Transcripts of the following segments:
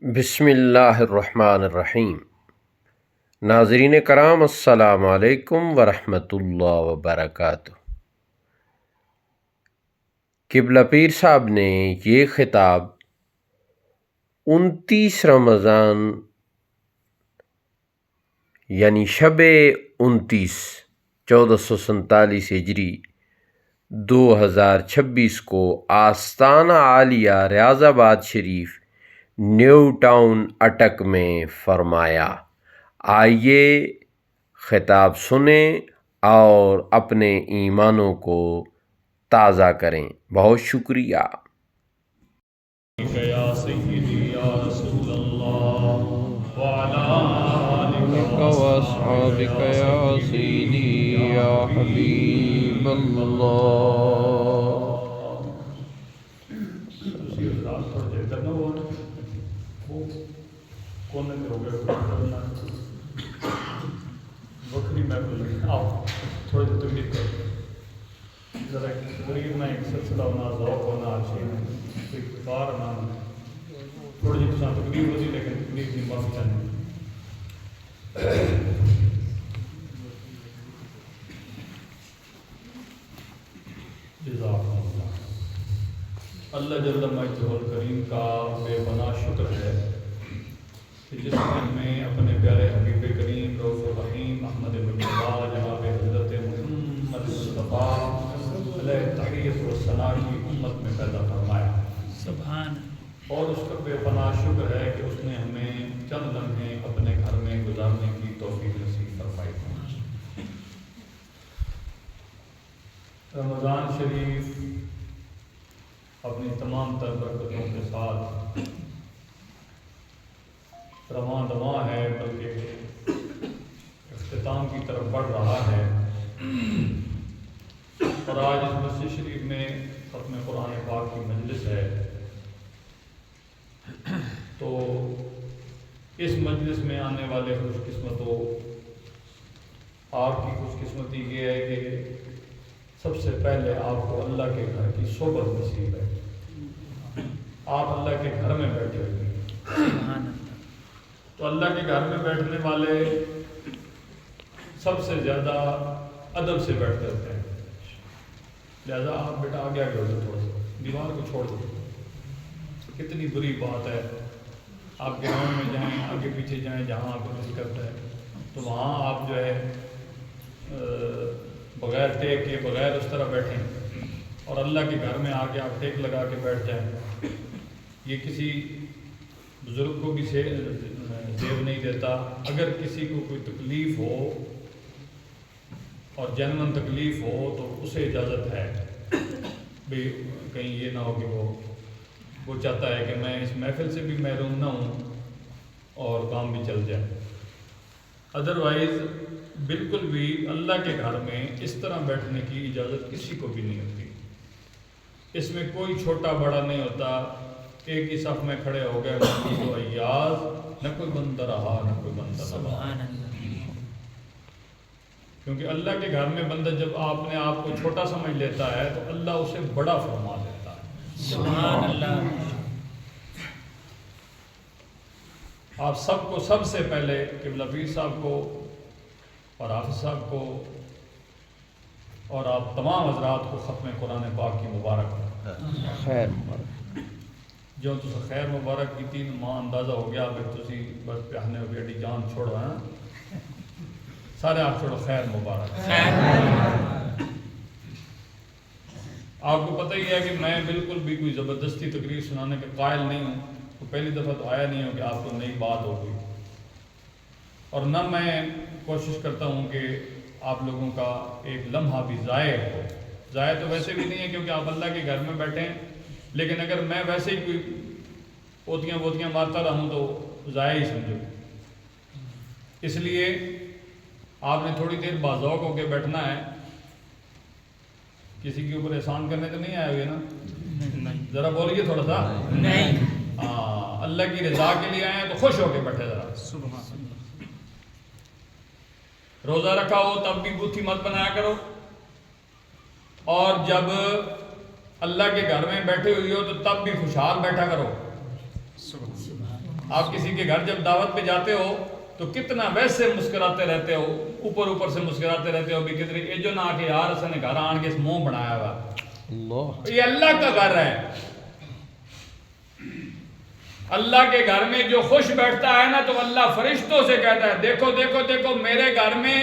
بسم اللہ الرحمن الرحیم۔ ناظرین کرام، السلام علیکم ورحمۃ اللہ وبرکاتہ۔ قبلہ پیر صاحب نے یہ خطاب 29 رمضان یعنی شب 29 1447 ہجری 2026 کو آستانہ عالیہ ریاض آباد شریف نیو ٹاؤن اٹک میں فرمایا۔ آئیے خطاب سنیں اور اپنے ایمانوں کو تازہ کریں۔ بہت شکریہ۔ یا سیدی یا رسول اللہ وعلی آلک واصحابک یا سیدی یا حبیب اللہ۔ بکری محفل آپ تھوڑی دیر تکلیف کرو ذرا غریب میں ایک سلسلہ ہونا ذوق ہونا اچھی ایک بار نہ تھوڑی جی تساں تکلیف ہوتی لیکن تکلیف کی معافی چاہیے۔ جزاک اللہ جل مجدہ الکریم کا بے پناہ شکر ہے کہ جس نے ہمیں اپنے پیارے حبیب کریم رؤوف الرحیم احمد مجتبیٰ جناب حضرت محمد مصطفیٰ علیہ تحیۃ و ثناء کی امت میں پیدا فرمایا۔ سبحان۔ اور اس کا بے پناہ شکر ہے کہ اس نے ہمیں چند لمحے اپنے گھر میں گزارنے کی توفیق نصیب فرمائی۔ رمضان شریف اپنی تمام تر برکتوں کے ساتھ رواں دواں ہے، بلکہ اختتام کی طرف بڑھ رہا ہے۔ اور آج اس مسجد شریف میں ختم قرآن پاک کی مجلس ہے، تو اس مجلس میں آنے والے خوش قسمتوں، آپ کی خوش قسمتی یہ ہے کہ سب سے پہلے آپ کو اللہ کے گھر کی صحبت نصیب ہے۔ آپ اللہ کے گھر میں بیٹھے ہوئے ہیں، سبحان اللہ۔ تو اللہ کے گھر میں بیٹھنے والے سب سے زیادہ ادب سے بیٹھتے ہوتے ہیں، لہذا آپ بیٹا آگے آگے ہو جاؤ، تھوڑا سا دیوار کو چھوڑ دو۔ کتنی بری بات ہے، آپ گراؤنڈ میں جائیں، آگے پیچھے جائیں، جہاں آپ کو دل کرتا ہے تو وہاں آپ جو ہے بغیر ٹیک کے بغیر اس طرح بیٹھیں، اور اللہ کے گھر میں آ کے آپ ٹیک لگا کے بیٹھ جائیں، یہ کسی بزرگ کو بھی زیب نہیں دیتا۔ اگر کسی کو کوئی تکلیف ہو اور جنون تکلیف ہو تو اسے اجازت ہے بھی، کہیں یہ نہ ہو کہ وہ چاہتا ہے کہ میں اس محفل سے بھی محروم نہ ہوں اور کام بھی چل جائے۔ ادروائز بالکل بھی اللہ کے گھر میں اس طرح بیٹھنے کی اجازت کسی کو بھی نہیں ہوتی۔ اس میں کوئی چھوٹا بڑا نہیں ہوتا، ایک ہی صف میں کھڑے ہو گئے تو ایاز، نہ کوئی بندہ رہا نہ کوئی بندہ نہ رہا۔ کیونکہ اللہ کے گھر میں بندہ جب اپنے آپ کو چھوٹا سمجھ لیتا ہے تو اللہ اسے بڑا فرما دیتا ہے۔ سبحان اللہ۔ آپ سب کو سب سے پہلے قبلہ پیر صاحب کو اور حافظ صاحب کو اور آپ تمام حضرات کو ختم قرآن پاک کی مبارک خیر مبارک۔ جو تو خیر مبارک کی تین ماں اندازہ ہو گیا، پھر تسی بس پہنے ہو بیٹی جان چھوڑو ہیں سارے آپ چھوڑو، خیر مبارک۔ آپ کو پتہ ہی ہے کہ میں بالکل بھی کوئی زبردستی تقریر سنانے کے قائل نہیں ہوں، تو پہلی دفعہ تو آیا نہیں ہوں کہ آپ کو نئی بات ہو گئی، اور نہ میں کوشش کرتا ہوں کہ آپ لوگوں کا ایک لمحہ بھی ضائع ہو۔ ضائع تو ویسے بھی نہیں ہے کیونکہ آپ اللہ کے گھر میں بیٹھے ہیں، لیکن اگر میں ویسے ہی کوئی پوتیاں بوتیاں مارتا رہوں تو ضائع ہی سمجھو۔ اس لیے آپ نے تھوڑی دیر باذوق ہو کے بیٹھنا ہے۔ کسی کے اوپر احسان کرنے تو نہیں آئے ہوئے نا؟ ذرا بولیے تھوڑا سا۔ نہیں۔ ہاں، اللہ کی رضا کے لیے آئے ہیں تو خوش ہو کے بیٹھے ذرا۔ روزہ رکھا ہو تب بھی بوتھی مت بنایا کرو، اور جب اللہ کے گھر میں بیٹھے ہوئی ہو تو تب بھی خوشحال بیٹھا کرو۔ آپ کسی کے گھر جب دعوت پہ جاتے ہو تو کتنا ویسے مسکراتے رہتے ہو، اوپر سے مسکراتے رہتے ہو بھی کتنے یہ جو نہ کہ یار اس نے گھر آن کے اس منہ بنایا ہوا، یہ اللہ کا گھر ہے۔ اللہ کے گھر میں جو خوش بیٹھتا ہے نا تو اللہ فرشتوں سے کہتا ہے دیکھو دیکھو دیکھو میرے گھر میں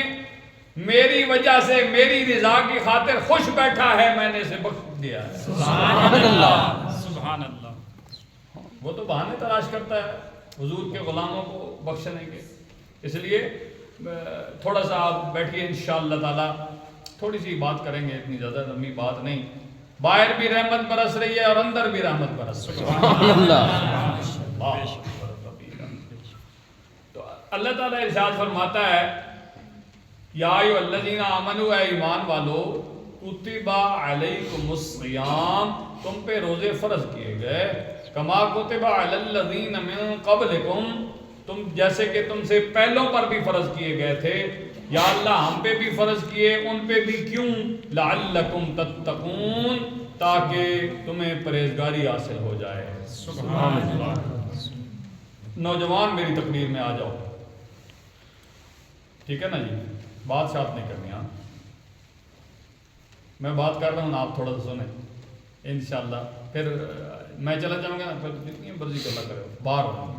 میری وجہ سے میری رضا کی خاطر خوش بیٹھا ہے، میں نے اسے بخش دیا ہے۔ سبحان اللہ، سبحان اللہ۔ وہ تو بہانے تلاش کرتا ہے حضور کے غلاموں کو بخشنے کے، اس لیے تھوڑا سا آپ بیٹھیے انشاءاللہ تعالی، تھوڑی سی بات کریں گے، اتنی زیادہ لمبی بات نہیں۔ باہر بھی رحمت برس رہی ہے اور اندر بھی رحمت برس رہی ہے۔ تو اللہ تعالیٰ ارشاد فرماتا ہے یا ایھا الذین آمنوا، اے ایمان والو، کتب علیکم الصیام، تم پہ روزے فرض کیے گئے، کما کتب علی الذین من قبلکم، تم جیسے کہ تم سے پہلوں پر بھی فرض کیے گئے تھے، یا اللہ ہم پہ بھی فرض کیے، ان پہ بھی کیوں؟ لعلکم تتقون، تاکہ تمہیں پرہیزگاری حاصل ہو جائے۔ سبحان اللہ۔ نوجوان میری تقریر میں آ جاؤ، ٹھیک ہے نا جی، بات شات نہیں کرنی، ہاں میں بات کر رہا ہوں آپ تھوڑا سا سنیں انشاءاللہ، پھر میں چلا جاؤں گا نا، پھر جتنی مرضی کرنا کرے باہر ہو۔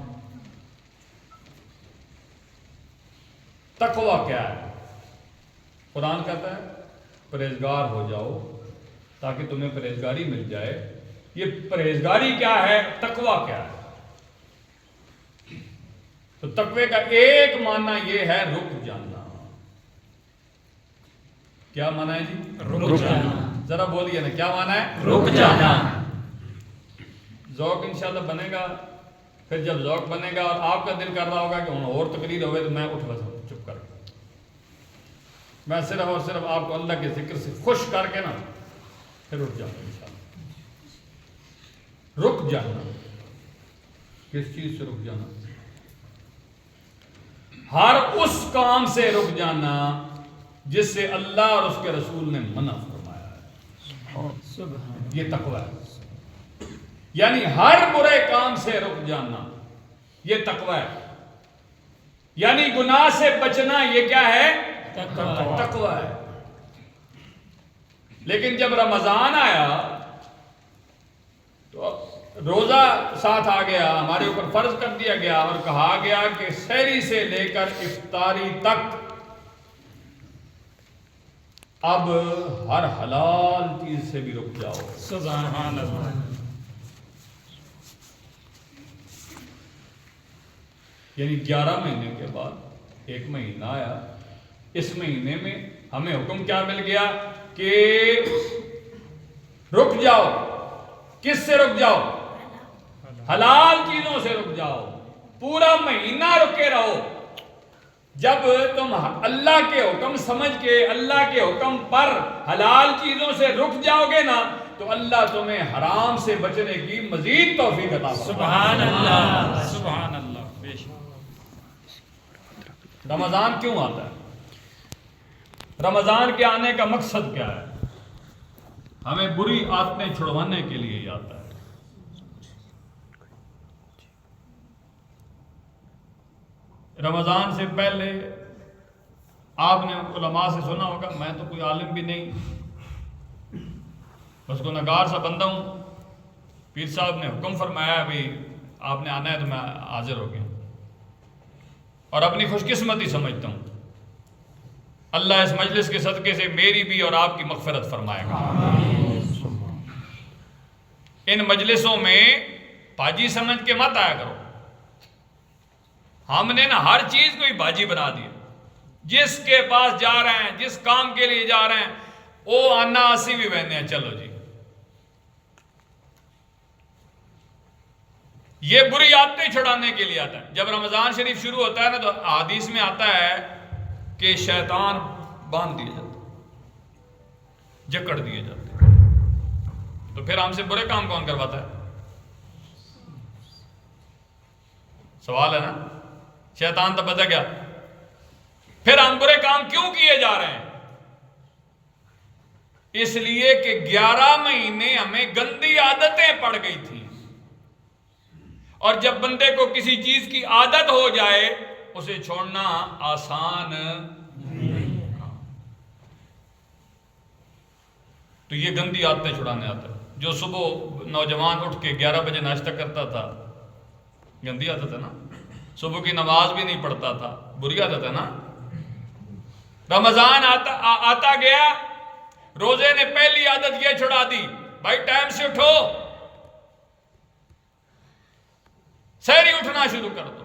تقویٰ کیا ہے؟ قرآن کہتا ہے پرہیزگار ہو جاؤ تاکہ تمہیں پرہیزگاری مل جائے۔ یہ پرہیزگاری کیا ہے؟ تقویٰ کیا ہے؟ تو تقوی کا ایک معنی یہ ہے رک جانا۔ کیا معنی ہے جی؟ رک جانا۔ ذرا بولیے نا، کیا معنی ہے؟ رک جانا۔ ذوق انشاءاللہ بنے گا، پھر جب ذوق بنے گا اور آپ کا دل کر رہا ہوگا کہ ہوں اور تقریر ہوئے تو میں اٹھ بس چپ کر کے، میں صرف اور صرف آپ کو اللہ کے ذکر سے خوش کر کے نا پھر اٹھ جاؤں انشاءاللہ۔ رک جانا، کس چیز سے رک جانا؟ ہر اس کام سے رک جانا جس سے اللہ اور اس کے رسول نے منع فرمایا ہے، یہ تقویٰ ہے۔ یعنی ہر برے کام سے رک جانا یہ تقویٰ ہے، یعنی گناہ سے بچنا یہ کیا ہے؟ تقویٰ ہے۔ لیکن جب رمضان آیا تو روزہ ساتھ آ گیا، ہمارے اوپر فرض کر دیا گیا اور کہا گیا کہ سحری سے لے کر افطاری تک اب ہر حلال چیز سے بھی رک جاؤ۔ سبحان اللہ۔ یعنی 11 مہینے کے بعد ایک مہینہ آیا، اس مہینے میں ہمیں حکم کیا مل گیا کہ رک جاؤ۔ کس سے رک جاؤ؟ حلال چیزوں سے رک جاؤ، پورا مہینہ رکے رہو۔ جب تم اللہ کے حکم سمجھ کے اللہ کے حکم پر حلال چیزوں سے رک جاؤ گے نا تو اللہ تمہیں حرام سے بچنے کی مزید توفیق عطا فرمائے۔ سبحان اللہ، سبحان اللہ۔ بے شک۔ رمضان کیوں آتا ہے؟ رمضان کے آنے کا مقصد کیا ہے؟ ہمیں بری عادتیں چھڑوانے کے لیے ہی آتا ہے۔ رمضان سے پہلے آپ نے علماء سے سنا ہوگا، میں تو کوئی عالم بھی نہیں، بس کو نگار سا بندہ ہوں، پیر صاحب نے حکم فرمایا بھی آپ نے آنا ہے تو میں حاضر ہو گیا، اور اپنی خوش قسمتی سمجھتا ہوں اللہ اس مجلس کے صدقے سے میری بھی اور آپ کی مغفرت فرمائے گا۔ ان مجلسوں میں باجی سمجھ کے مت آیا کرو، ہم نے نا ہر چیز کو ہی باجی بنا دیا، جس کے پاس جا رہے ہیں جس کام کے لیے جا رہے ہیں وہ آنا آسی بھی بہنے ہیں، چلو جی۔ یہ بری عادتیں چھڑانے کے لیے آتا ہے۔ جب رمضان شریف شروع ہوتا ہے نا تو حدیث میں آتا ہے کہ شیطان باندھ دیے جاتے، جکڑ دیے جاتے، تو پھر ہم سے برے کام کون کرواتا ہے؟ سوال ہے نا، شیطان تو بتا گیا، پھر ہم برے کام کیوں کیے جا رہے ہیں؟ اس لیے کہ 11 مہینے ہمیں گندی عادتیں پڑ گئی تھیں، اور جب بندے کو کسی چیز کی عادت ہو جائے اسے چھوڑنا آسان نہیں. تو یہ گندی عادتیں چھڑانے آتا ہے. جو صبح نوجوان اٹھ کے 11 بجے ناشتہ کرتا تھا، گندی عادت ہے نا. صبح کی نماز بھی نہیں پڑھتا تھا، بری عادت ہے نا. رمضان آتا گیا، روزے نے پہلی عادت یہ چھڑا دی، بھائی ٹائم سے اٹھو، سحری اٹھنا شروع کر دو.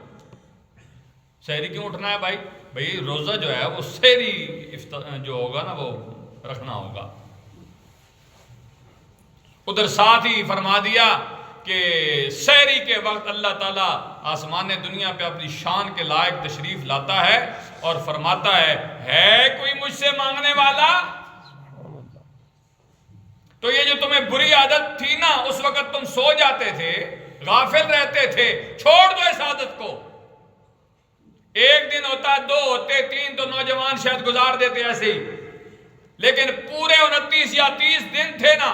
سحری کیوں اٹھنا ہے بھائی روزہ جو ہے وہ سحری جو ہوگا نا وہ رکھنا ہوگا. ادھر ساتھ ہی فرما دیا کہ سحری کے وقت اللہ تعالیٰ آسمان دنیا پہ اپنی شان کے لائق تشریف لاتا ہے اور فرماتا ہے کوئی مجھ سے مانگنے والا؟ تو یہ جو تمہیں بری عادت تھی نا، اس وقت تم سو جاتے تھے، غافل رہتے تھے، چھوڑ دو اس عادت کو. ایک دن ہوتا، 2 ہوتے، 3 تو نوجوان شاید گزار دیتے ایسے ہی، لیکن پورے 29 یا 30 دن تھے نا،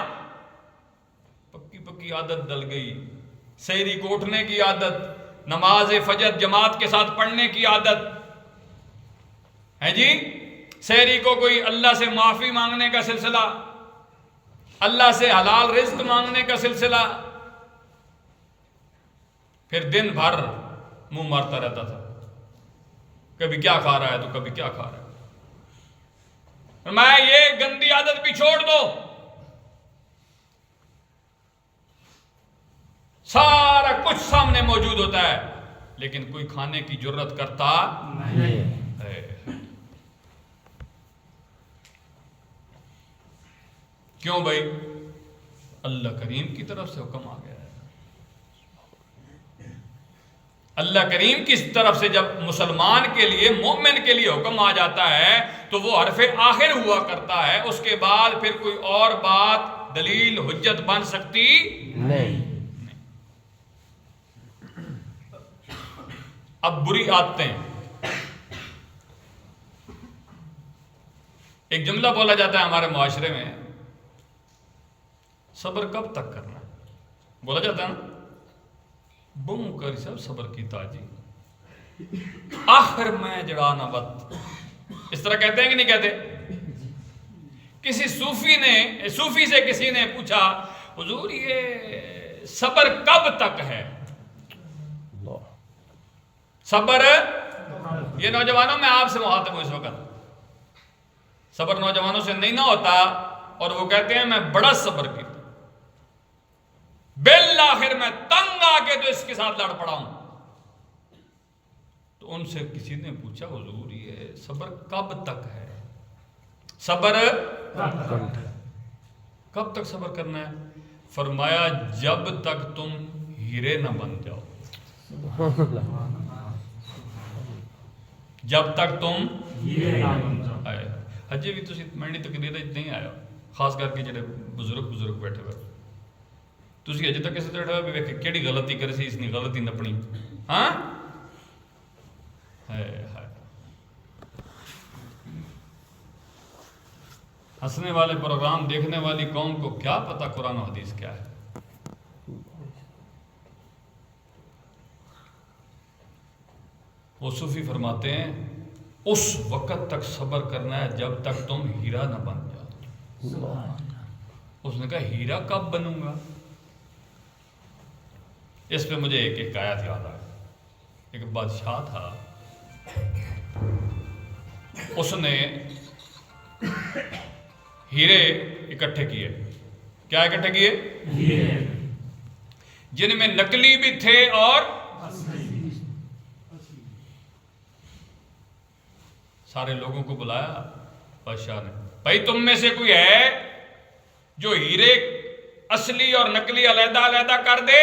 پکی عادت ڈل گئی. سحری کو اٹھنے کی عادت، نماز فجر جماعت کے ساتھ پڑھنے کی عادت ہے جی. سحری کو کوئی اللہ سے معافی مانگنے کا سلسلہ، اللہ سے حلال رزق مانگنے کا سلسلہ، پھر دن بھر منہ مارتا رہتا تھا، کبھی کیا کھا رہا ہے تو کبھی کیا کھا رہا ہے. میں یہ گندی عادت بھی چھوڑ دو. سارا کچھ سامنے موجود ہوتا ہے لیکن کوئی کھانے کی جرت کرتا نہیں ہے. کیوں بھائی؟ اللہ کریم کی طرف سے حکم آ گیا ہے. اللہ کریم کی طرف سے جب مسلمان کے لیے، مومن کے لیے حکم آ جاتا ہے تو وہ حرف آخر ہوا کرتا ہے. اس کے بعد پھر کوئی اور بات دلیل حجت بن سکتی نہیں. اب بری عادتیں، ایک جملہ بولا جاتا ہے ہمارے معاشرے میں، صبر کب تک کرنا ہے؟ بولا جاتا ہے نا، بم کر سب صبر کی تاجی آخر میں جڑانا وقت. اس طرح کہتے ہیں کہ نہیں کہتے؟ کسی صوفی سے کسی نے پوچھا، حضور یہ صبر کب تک ہے؟ صبر، یہ نوجوانوں میں آپ سے مخاطب ہوں اس وقت، صبر نوجوانوں سے نہیں نہ ہوتا اور وہ کہتے ہیں میں بڑا صبر کیا، بالآخر میں تنگ آ کے تو اس کے ساتھ لڑ پڑا ہوں. تو ان سے کسی نے پوچھا، حضور یہ صبر کب تک ہے؟ صبر کب تک صبر کرنا ہے؟ فرمایا جب تک تم ہیرے نہ بن جاؤ. جب تک تم آئے. ہجے بھی تسی منڈی تقریر نہیں آیا، خاص کر کے جڑے بزرگ بیٹھے ہوئے، تسی اجے تک اسے بیٹھے ہوئے ویکھ کیڑی غلطی کری سی، اس نے غلطی نپنی. ہاں ہنسنے والے پروگرام دیکھنے والی قوم کو کیا پتہ قرآن و حدیث کیا ہے. وہ صوفی فرماتے ہیں اس وقت تک صبر کرنا ہے جب تک تم ہیرا نہ بن جاؤ. اس نے کہا ہیرا کب بنوں گا؟ اس پہ مجھے ایک آیت یاد آئی. ایک بادشاہ تھا، اس نے ہیرے اکٹھے کیے. کیا اکٹھے کیے؟ جن میں نقلی بھی تھے اور سارے لوگوں کو بلایا بادشاہ نے، بھائی تم میں سے کوئی ہے جو ہیرے اصلی اور نقلی علیحدہ علیحدہ کر دے؟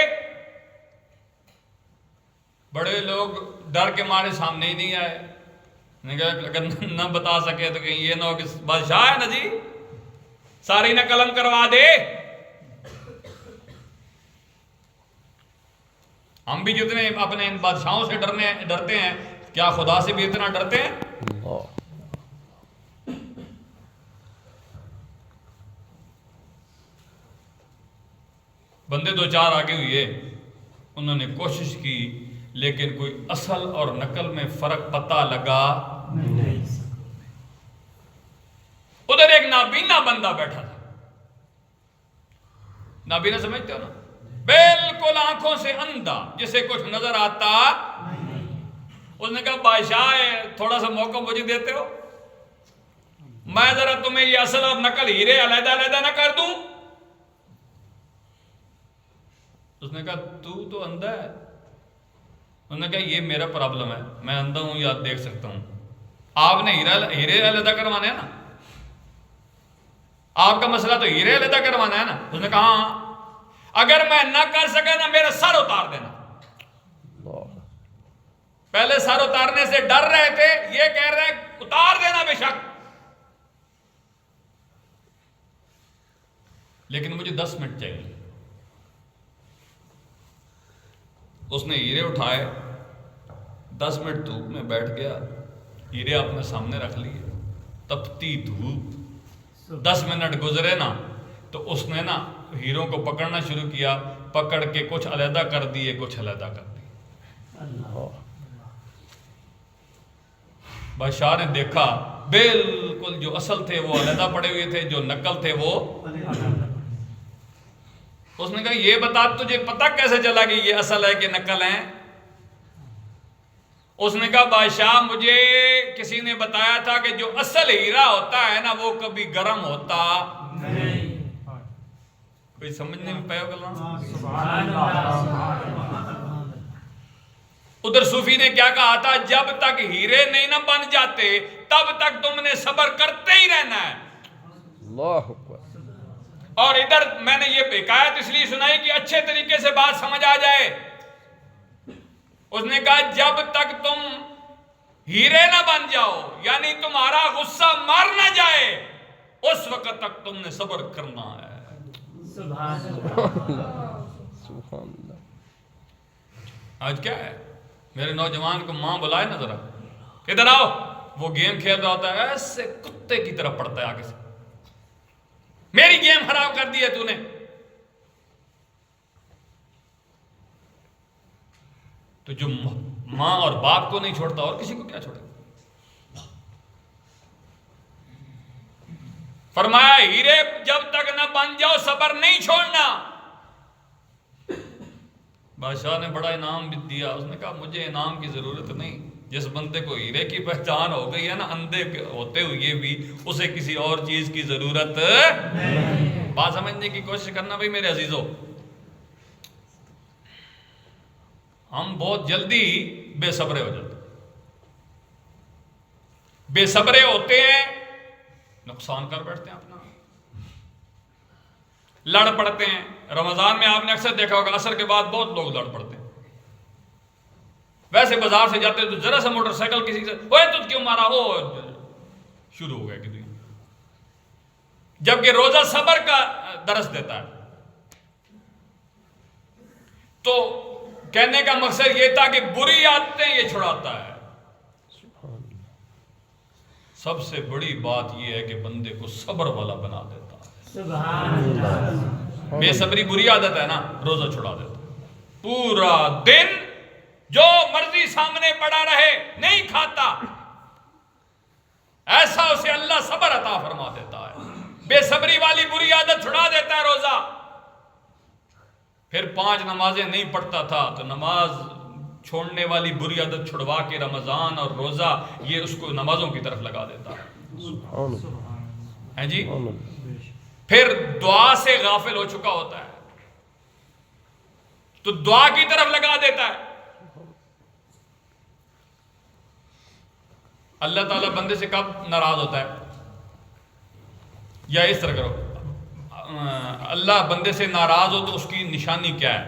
بڑے لوگ ڈر کے مارے سامنے ہی نہیں آئے. اگر نہ بتا سکے تو کہیں یہ نہ ہو کہ بادشاہ ہے نا جی ساری نہ قلم کروا دے. ہم بھی جتنے اپنے ان بادشاہوں سے ڈرتے ہیں، کیا خدا سے بھی اتنا ڈرتے ہیں؟ بندے 2-4 آگے ہوئے، انہوں نے کوشش کی لیکن کوئی اصل اور نقل میں فرق پتہ لگا نہیں۔ ادھر ایک نابینا بندہ بیٹھا تھا، نابینا سمجھتے ہو نا، بالکل آنکھوں سے اندھا، جسے کچھ نظر آتا۔ اس نے کہا بادشاہ تھوڑا سا موقع مجھے دیتے ہو، میں ذرا تمہیں یہ اصل اور نقل ہیرے علیحدہ علیحدہ نہ کر دوں۔ اس نے کہا تو اندھا ہے؟ انہوں نے کہا یہ میرا پرابلم ہے، میں اندھا ہوں یا دیکھ سکتا ہوں، آپ نے ہیرے علیحدہ کروانا ہے نا، آپ کا مسئلہ تو ہیرے علیحدہ کروانا ہے نا۔ اس نے کہا ہاں، اگر میں نہ کر سکا نا میرا سر اتار دینا۔ پہلے سر اتارنے سے ڈر رہے تھے، یہ کہہ رہے ہیں اتار دینا بے شک، لیکن مجھے 10 منٹ چاہیے۔ اس نے ہیرے اٹھائے، 10 منٹ دھوپ میں بیٹھ گیا، ہیرے اپنے سامنے رکھ لیے، تپتی دھوپ، 10 منٹ گزرے نا تو اس نے نا ہیروں کو پکڑنا شروع کیا، پکڑ کے کچھ علیحدہ کر دیے، کچھ علیحدہ کر دیے۔ بادشاہ نے دیکھا بالکل جو اصل تھے وہ علیحدہ پڑے ہوئے تھے، جو نقل تھے وہ۔ اس نے کہا یہ بتا تجھے پتہ کیسے چلا کہ یہ اصل ہے کہ نقل ہیں؟ اس نے کہا بادشاہ مجھے کسی نے بتایا تھا کہ جو اصل ہیرا ہوتا ہے نا وہ کبھی گرم ہوتا نہیں۔ کوئی سمجھنے میں پایا گلا؟ ادھر صوفی نے کیا کہا تھا، جب تک ہیرے نہیں نہ بن جاتے تب تک تم نے صبر کرتے ہی رہنا ہے۔ اللہ اکبر۔ اور ادھر میں نے یہ حکایت اس لیے سنائی کہ اچھے طریقے سے بات سمجھ آ جائے۔ اس نے کہا جب تک تم ہیرے نہ بن جاؤ، یعنی تمہارا غصہ مر نہ جائے، اس وقت تک تم نے صبر کرنا ہے۔ سبحان اللہ۔ آج کیا ہے، میرے نوجوان کو ماں بلائے نا ذرا، ادھر آؤ، وہ گیم کھیل رہا ہوتا ہے، ایسے کتے کی طرف پڑتا ہے آگے سے، میری گیم خراب کر دی ہے تو نے۔ تو جو ماں اور باپ کو نہیں چھوڑتا اور کسی کو کیا چھوڑے؟ فرمایا ہیرے جب تک نہ بن جاؤ صبر نہیں چھوڑنا۔ بادشاہ نے بڑا انعام بھی دیا۔ اس نے کہا مجھے انعام کی ضرورت نہیں، جس بندے کو ہیرے کی پہچان ہو گئی ہے نا اندھے ہوتے ہوئے بھی، اسے کسی اور چیز کی ضرورت نہیں۔ بات سمجھنے کی کوشش کرنا بھائی میرے عزیزو، ہم بہت جلدی بے صبرے ہو جاتے، بے صبرے ہوتے ہیں، نقصان کر بیٹھتے ہیں اپنا، لڑ پڑتے ہیں۔ رمضان میں آپ نے اکثر دیکھا ہوگا عصر کے بعد بہت لوگ لڑ پڑتے ہیں۔ ویسے بازار سے جاتے تو ذرا سا موٹر سائیکل کسی سے اوے تجھ کیوں مارا، وہ شروع ہو گیا کسی، جبکہ روزہ صبر کا درس دیتا ہے۔ تو کہنے کا مقصد یہ تھا کہ بری عادتیں یہ چھڑاتا ہے۔ سب سے بڑی بات یہ ہے کہ بندے کو صبر والا بنا دیتا ہے۔ بے صبری بری عادت ہے نا، روزہ چھڑا دیتا ہے۔ پورا دن جو مرضی سامنے پڑا رہے نہیں کھاتا، ایسا اسے اللہ صبر عطا فرما دیتا ہے۔ بے صبری والی بری عادت چھڑا دیتا ہے روزہ۔ پھر 5 نمازیں نہیں پڑھتا تھا تو نماز چھوڑنے والی بری عادت چھڑوا کے رمضان اور روزہ یہ اس کو نمازوں کی طرف لگا دیتا ہے جی۔ پھر دعا سے غافل ہو چکا ہوتا ہے تو دعا کی طرف لگا دیتا ہے۔ اللہ تعالیٰ بندے سے کب ناراض ہوتا ہے؟ یا اس طرح کرو، اللہ بندے سے ناراض ہو تو اس کی نشانی کیا ہے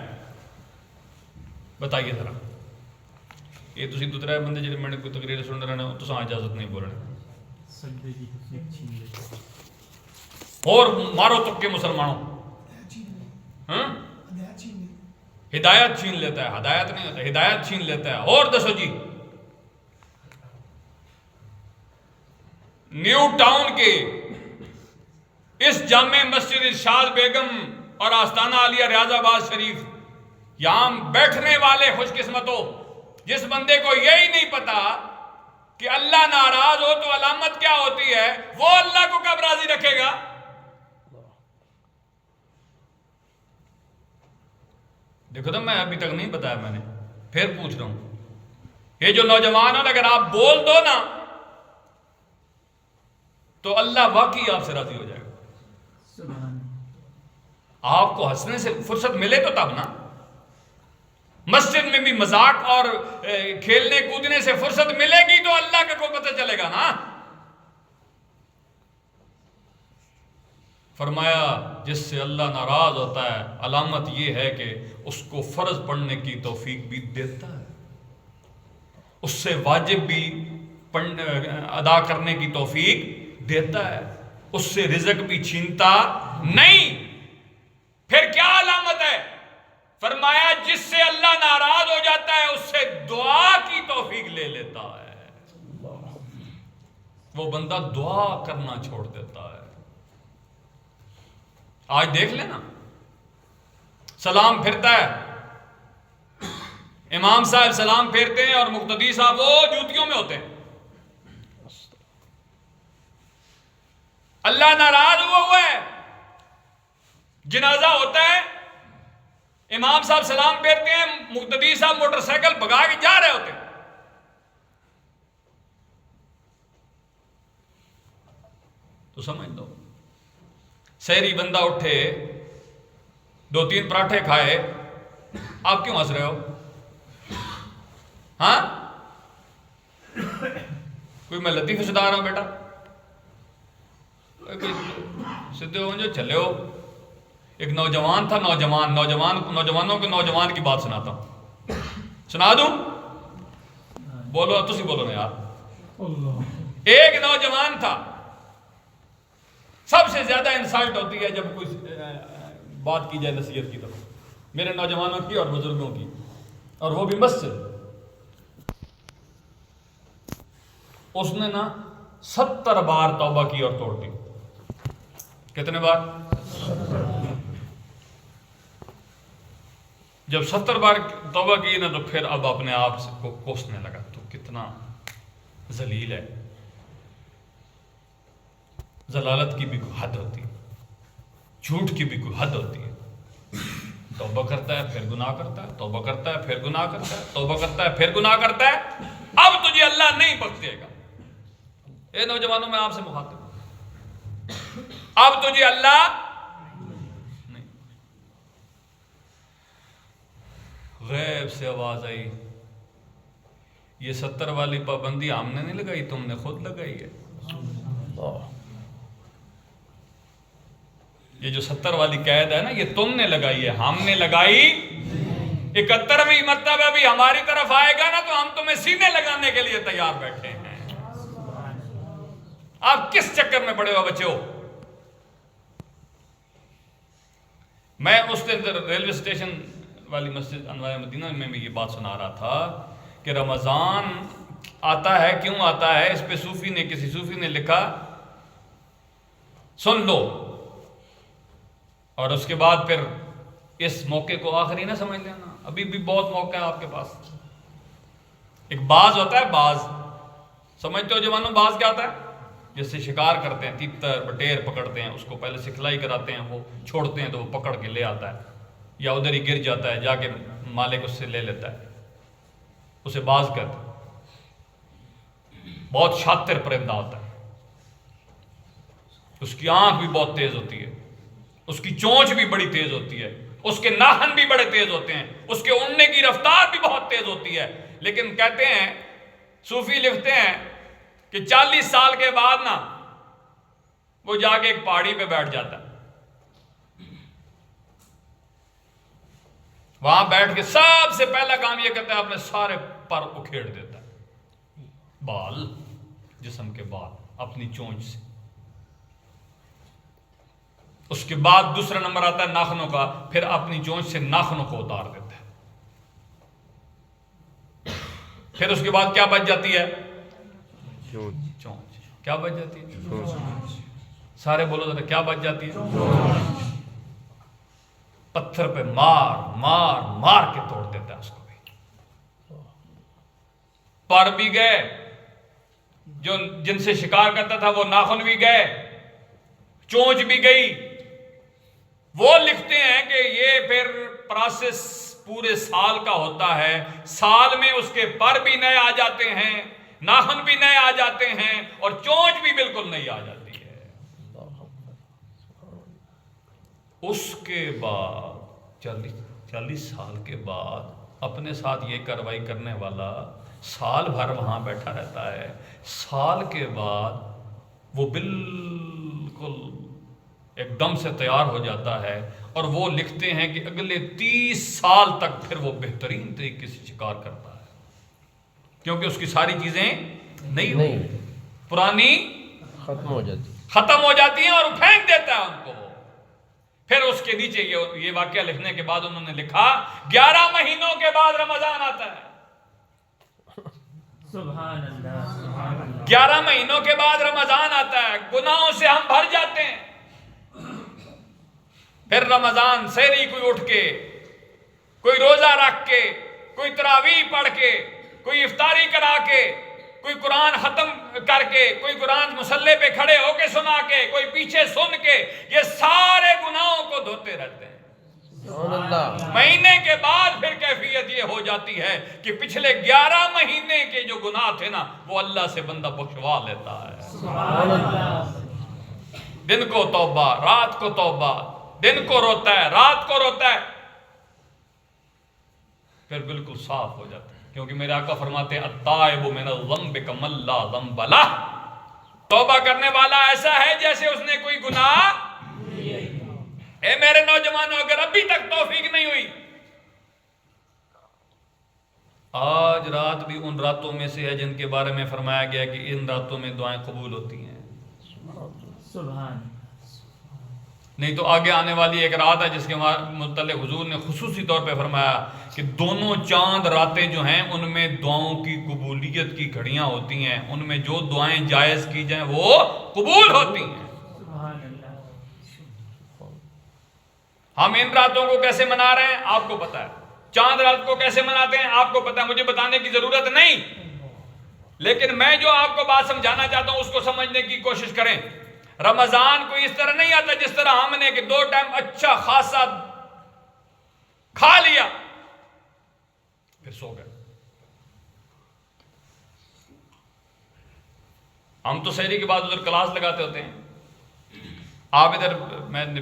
بتائیے ذرا۔ یہ تسی دوسرے بندے جڑے میں نے کوئی تقریر سن رہے ہو تو اجازت نہیں بولنے، اور مارو تک کے مسلمانوں، ہدایت چھین لیتا ہے، ہدایت نہیں ہوتا، ہدایت چھین لیتا ہے۔ اور دسو جی، نیو ٹاؤن کے اس جامع مسجد ارشاد بیگم اور آستانہ عالیہ ریاض آباد شریف، یہاں بیٹھنے والے خوش قسمتوں، جس بندے کو یہی نہیں پتا کہ اللہ ناراض ہو تو علامت کیا ہوتی ہے، وہ اللہ کو کب راضی رکھے گا؟ دیکھو تو میں ابھی تک نہیں بتایا، میں نے پھر پوچھ رہا ہوں، یہ جو نوجوان ہو اگر آپ بول دو نا تو اللہ واقعی آپ سے راضی ہو جائے گا۔ آپ کو ہنسنے سے فرصت ملے تو تب نا، مسجد میں بھی مذاق اور کھیلنے کودنے سے فرصت ملے گی تو اللہ کا کو پتہ چلے گا نا۔ فرمایا جس سے اللہ ناراض ہوتا ہے علامت یہ ہے کہ اس کو فرض پڑھنے کی توفیق بھی دیتا ہے، اس سے واجب بھی ادا کرنے کی توفیق دیتا ہے، اس سے رزق بھی چھینتا نہیں۔ پھر کیا علامت ہے؟ فرمایا جس سے اللہ ناراض ہو جاتا ہے اس سے دعا کی توفیق لے لیتا ہے، وہ بندہ دعا کرنا چھوڑ دیتا ہے۔ آج دیکھ لینا، سلام پھرتا ہے، امام صاحب سلام پھیرتے ہیں اور مقتدی صاحب وہ جوتیوں میں ہوتے ہیں۔ اللہ ناراض ہوا ہے، جنازہ ہوتا ہے، امام صاحب سلام پھیرتے ہیں، مقتدی صاحب موٹر سائیکل بھگا کے جا رہے ہوتے ہیں۔ تو سمجھ دو، سحری بندہ اٹھے، 2-3 پراٹھے کھائے، آپ کیوں ہنس رہے ہو؟ ہاں کوئی میں لطیفے سنا رہا ہوں بیٹا؟ سدھے ہو جو چلے ہو۔ ایک نوجوان تھا، نوجوانوں کے نوجوان کی بات سناتا ہوں، سنا دوں؟ بولو تسی بولو نا یار۔ ایک نوجوان تھا، سب سے زیادہ انسلٹ ہوتی ہے جب کوئی بات کی جائے نصیحت کی طرف، میرے نوجوانوں کی اور بزرگوں کی، اور وہ بھی مسجد۔ اس نے نا 70 بار توبہ کی اور توڑ دی۔ کتنے بار؟ جب 70 بار توبہ کی نا تو پھر اب اپنے آپ سے کو کوسنے لگا، تو کتنا ذلیل ہے۔ ضلالت کی بھی کوئی حد ہوتی ہے، جھوٹ کی بھی کوئی حد ہوتی ہے۔ توبہ کرتا ہے پھر گناہ کرتا ہے، توبہ کرتا ہے پھر گناہ کرتا ہے، توبہ کرتا ہے پھر گناہ کرتا ہے۔ اب تجھے اللہ نہیں بخش دے گا۔ اے نوجوانوں میں آپ سے مخاطب ہوں، اب تجھے اللہ نہیں۔ غیب سے آواز آئی، یہ 70 والی پابندی ہم نے نہیں لگائی، تم نے خود لگائی ہے۔ یہ جو 70 والی قید ہے نا، یہ تم نے لگائی ہے، ہم نے لگائی۔ 71ویں مرتبہ بھی ہماری طرف آئے گا نا تو ہم تمہیں سینے لگانے کے لیے تیار بیٹھے ہیں۔ آپ کس چکر میں پڑے ہو بچوں؟ میں اس دن ریلوے اسٹیشن والی مسجد انوار مدینہ میں بھی یہ بات سنا رہا تھا کہ رمضان آتا ہے، کیوں آتا ہے؟ اس پہ کسی صوفی نے لکھا، سن لو، اور اس کے بعد پھر اس موقع کو آخری نہ سمجھ لینا، ابھی بھی بہت موقع ہے آپ کے پاس۔ ایک باز ہوتا ہے، باز سمجھتے ہو جوانوں؟ باز کیا ہوتا ہے؟ جس سے شکار کرتے ہیں، تیتر بٹیر پکڑتے ہیں، اس کو پہلے سکھلائی کراتے ہیں، وہ چھوڑتے ہیں تو وہ پکڑ کے لے آتا ہے، یا ادھر ہی گر جاتا ہے، جا کے مالک اس سے لے لیتا ہے، اسے باز کہتے ہیں۔ بہت شاطر پرندہ ہوتا ہے، اس کی آنکھ بھی بہت تیز ہوتی ہے، اس کی چونچ بھی بڑی تیز ہوتی ہے، اس کے ناخن بھی بڑے تیز ہوتے ہیں، اس کے اڑنے کی رفتار بھی بہت تیز ہوتی ہے۔ لیکن کہتے ہیں، صوفی لکھتے ہیں کہ 40 سال کے بعد نا وہ جا کے ایک پہاڑی پہ بیٹھ جاتا ہے، وہاں بیٹھ کے سب سے پہلا کام یہ کرتا ہے، اپنے سارے پر اکھیڑ دیتا ہے، بال، جسم کے بال اپنی چونچ سے۔ اس کے بعد دوسرا نمبر آتا ہے ناخنوں کا، پھر اپنی چونچ سے ناخنوں کو اتار دیتا ہے۔ پھر اس کے بعد کیا بچ جاتی ہے؟ چونچ۔ کیا بچ جاتی ہے؟ سارے بولو ذرا، کیا بچ جاتی ہے؟ پتھر پہ مار مار مار کے توڑ دیتا ہے اس کو بھی. پر بھی گئے, جو جن سے شکار کرتا تھا وہ ناخن بھی گئے, چونچ بھی گئی. وہ لکھتے ہیں کہ یہ پھر پروسیس پورے سال کا ہوتا ہے. سال میں اس کے پر بھی نئے آ جاتے ہیں, ناخن بھی نئے آ جاتے ہیں, اور چونچ بھی بالکل نئی آ جاتی ہے. اس کے بعد 40 سال کے بعد اپنے ساتھ یہ کارروائی کرنے والا سال بھر وہاں بیٹھا رہتا ہے. سال کے بعد وہ بالکل ایک دم سے تیار ہو جاتا ہے, اور وہ لکھتے ہیں کہ اگلے 30 سال تک پھر وہ بہترین طریقے سے شکار کرتا ہے, کیونکہ اس کی ساری چیزیں نہیں پرانی ختم ہو جاتی ہیں, اور وہ پھینک دیتا ہے ان کو. پھر اس کے نیچے یہ واقعہ لکھنے کے بعد انہوں نے لکھا 11 مہینوں کے بعد رمضان آتا ہے. سبحان اللہ. 11 مہینوں کے بعد رمضان آتا ہے, گناہوں سے ہم بھر جاتے ہیں. پھر رمضان سحری کوئی اٹھ کے, کوئی روزہ رکھ کے, کوئی تراویح پڑھ کے, کوئی افطاری کرا کے, کوئی قرآن ختم کر کے, کوئی قرآن مصلی پہ کھڑے ہو کے سنا کے, کوئی پیچھے سن کے, یہ سارے گناہوں کو دھوتے رہتے ہیں. مہینے کے بعد پھر کیفیت یہ ہو جاتی ہے کہ پچھلے 11 مہینے کے جو گناہ تھے نا, وہ اللہ سے بندہ بخشوا لیتا ہے. دن کو توبہ, رات کو توبہ, دن کو روتا ہے, رات کو روتا ہے, پھر بالکل صاف ہو جاتا ہے. کیونکہ میرے آقا فرماتے ہیں التائب من الذنب کمن لا ذنب لہ. توبہ کرنے والا ایسا ہے جیسے اس نے کوئی گناہ. اے میرے نوجوانوں, اگر ابھی تک توفیق نہیں ہوئی, آج رات بھی ان راتوں میں سے ہے جن کے بارے میں فرمایا گیا کہ ان راتوں میں دعائیں قبول ہوتی ہیں. سبحان. نہیں تو آگے آنے والی ایک رات ہے جس کے متعلق حضور نے خصوصی طور پہ فرمایا کہ دونوں چاند راتیں جو ہیں ان میں دعاؤں کی قبولیت کی گھڑیاں ہوتی ہیں, ان میں جو دعائیں جائز کی جائیں وہ قبول ہوتی ہیں. سبحان اللہ. ہم ان راتوں کو کیسے منا رہے ہیں آپ کو پتا ہے, چاند رات کو کیسے مناتے ہیں آپ کو پتا ہے, مجھے بتانے کی ضرورت نہیں. لیکن میں جو آپ کو بات سمجھانا چاہتا ہوں اس کو سمجھنے کی کوشش کریں. رمضان کوئی اس طرح نہیں آتا جس طرح ہم نے کہ 2 ٹائم اچھا خاصا کھا لیا پھر سو گئے. ہم تو سحری کے بعد ادھر کلاس لگاتے ہوتے ہیں, آپ ادھر, میں نے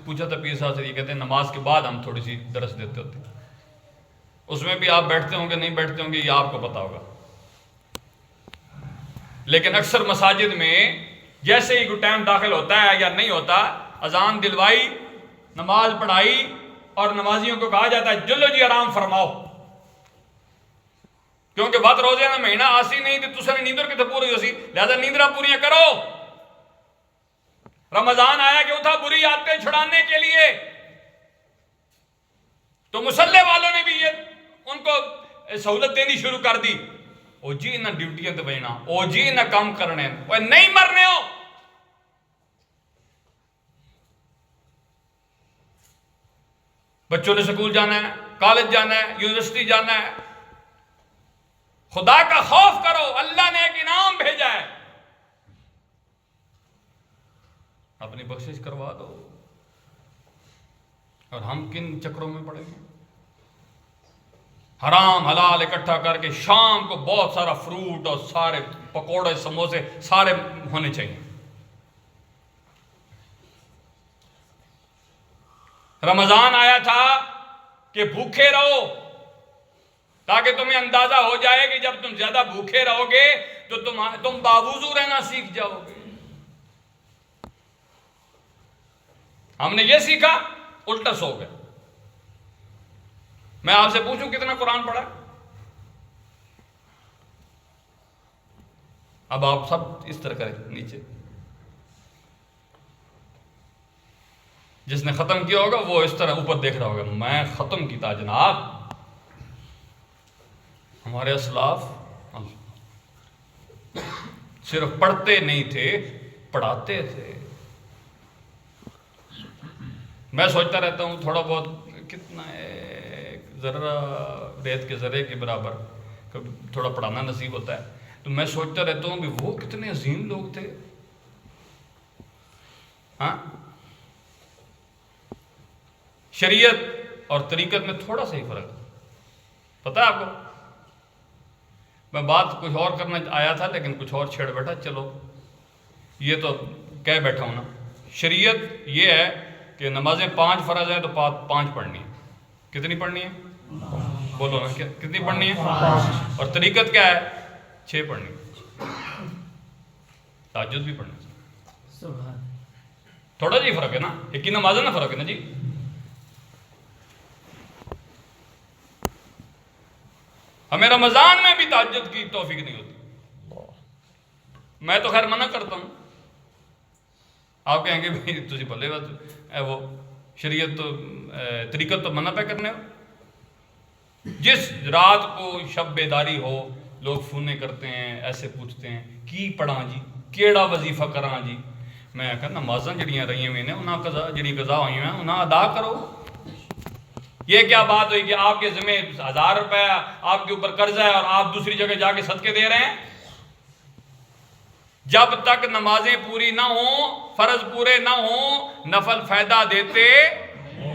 پوچھا تھا پیر صاحب سے, یہ کہتے ہیں نماز کے بعد ہم تھوڑی سی درس دیتے ہوتے ہیں. اس میں بھی آپ بیٹھتے ہوں گے نہیں بیٹھتے ہوں گے یہ آپ کو پتا ہوگا. لیکن اکثر مساجد میں جیسے ہی کوئی ٹائم داخل ہوتا ہے یا نہیں ہوتا, اذان دلوائی, نماز پڑھائی, اور نمازیوں کو کہا جاتا ہے چلو جی آرام فرماؤ, کیونکہ بات روزے نہ مہینہ آسی نہیں تو تسے نیندر کے تو پوری ہو سی, لہذا نیندرہ پوریاں کرو. رمضان آیا کہ اتھا بری عادتیں چھڑانے کے لیے, تو مسلح والوں نے بھی یہ ان کو سہولت دینی شروع کر دی. او جی نہ ڈیوٹیاں تے بہنا, او جی نہ کام کرنے, وہ نہیں مرنے ہو. بچوں نے سکول جانا ہے, کالج جانا ہے, یونیورسٹی جانا ہے. خدا کا خوف کرو, اللہ نے ایک انعام بھیجا ہے, اپنی بخشش کروا دو. اور ہم کن چکروں میں پڑے گے؟ حرام حلال اکٹھا کر کے شام کو بہت سارا فروٹ اور سارے پکوڑے سموسے سارے ہونے چاہیے. رمضان آیا تھا کہ بھوکے رہو تاکہ تمہیں اندازہ ہو جائے کہ جب تم زیادہ بھوکے رہو گے تو تم باوضو رہنا سیکھ جاؤ گے. ہم نے یہ سیکھا, الٹا سو گئے. میں آپ سے پوچھوں کتنا قرآن پڑھا؟ اب آپ سب اس طرح کریں نیچے. جس نے ختم کیا ہوگا وہ اس طرح اوپر دیکھ رہا ہوگا, میں ختم کیتا جناب. ہمارے اسلاف صرف پڑھتے نہیں تھے, پڑھاتے تھے. میں سوچتا رہتا ہوں تھوڑا بہت کتنا ذرہ ریت کے ذرے کے برابر تھوڑا پڑھانا نصیب ہوتا ہے، تو میں سوچتا رہتا ہوں کہ وہ کتنے عظیم لوگ تھے. ہاں، شریعت اور طریقت میں تھوڑا سا ہی فرق ہے، پتہ ہے آپ کو. میں بات کچھ اور کرنا آیا تھا لیکن کچھ اور چھیڑ بیٹھا. چلو یہ تو کہہ بیٹھا ہوں نا. شریعت یہ ہے کہ نمازیں 5 فرض ہیں تو 5 پڑھنی ہے. کتنی پڑھنی ہے؟ بولو نا، کتنی پڑھنی ہے؟ اور طریقت کیا ہے؟ 6 پڑھنی ہے. تہجد بھی پڑھنی ہے. سبحان تھوڑا جی فرق ہے نا، ایک ہی نماز ہے نا، فرق ہے نا جی. ہمیں رمضان میں بھی تہجد کی توفیق نہیں ہوتی. میں تو خیر منع کرتا ہوں. آپ کہیں گے بھائی تسی بھلے وہ شریعت تو طریقت تو منع پہ کرنے ہو. جس رات کو شب بیداری ہو لوگ فونے کرتے ہیں، ایسے پوچھتے ہیں کی پڑھاں جی، کیڑا وظیفہ کراں جی. میں کہنا نمازاں جڑیاں رہی ہوئی نے انہاں جڑی قضا ہوئی ہیں انہاں ادا کرو. یہ کیا بات ہوئی کہ آپ کے ذمہ 1000 روپے آپ کے اوپر قرض ہے اور آپ دوسری جگہ جا کے صدقے دے رہے ہیں؟ جب تک نمازیں پوری نہ ہوں، فرض پورے نہ ہوں، نفل فائدہ دیتے،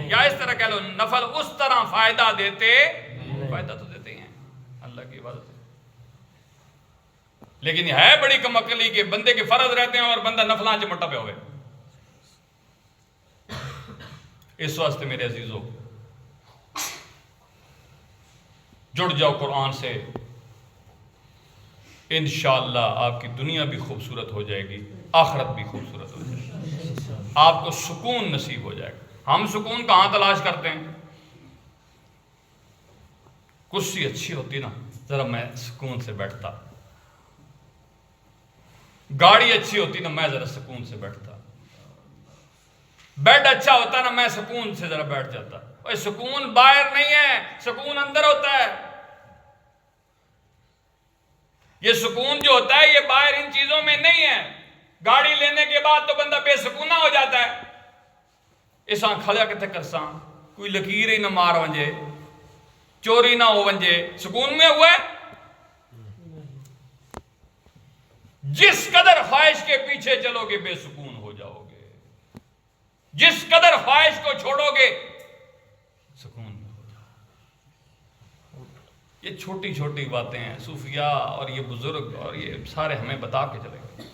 یا اس طرح کہہ لو نفل اس طرح فائدہ دیتے، فائدہ تو دیتے ہیں اللہ کی عبادت. لیکن یہ ہے بڑی کم عقلی کہ بندے کے فرض رہتے ہیں اور بندہ نفلاں چمٹا پہ ہوئے. اس واسطے میرے عزیزو جڑ جاؤ قرآن سے، انشاءاللہ آپ کی دنیا بھی خوبصورت ہو جائے گی، آخرت بھی خوبصورت ہو جائے گی، آپ کو سکون نصیب ہو جائے گا. ہم سکون کہاں تلاش کرتے ہیں؟ کرسی اچھی ہوتی نا ذرا میں سکون سے بیٹھتا، گاڑی اچھی ہوتی نا میں ذرا سکون سے بیٹھتا، بیڈ اچھا ہوتا نا میں سکون سے ذرا بیٹھ جاتا. اور سکون باہر نہیں ہے، سکون اندر ہوتا ہے. یہ سکون جو ہوتا ہے یہ باہر ان چیزوں میں نہیں ہے. گاڑی لینے کے بعد تو بندہ بے سکونہ ہو جاتا ہے. اساں کھڑا کتے کرساں، کوئی لکیر ہی نہ مار ونجے، چوری نہ ہو ونجے، سکون میں ہوا ہے؟ جس قدر خواہش کے پیچھے چلو گے بے سکون ہو جاؤ گے، جس قدر خواہش کو چھوڑو گے سکون میں ہو جاؤ. یہ چھوٹی چھوٹی باتیں ہیں صوفیاء اور یہ بزرگ اور یہ سارے ہمیں بتا کے چلے گئے.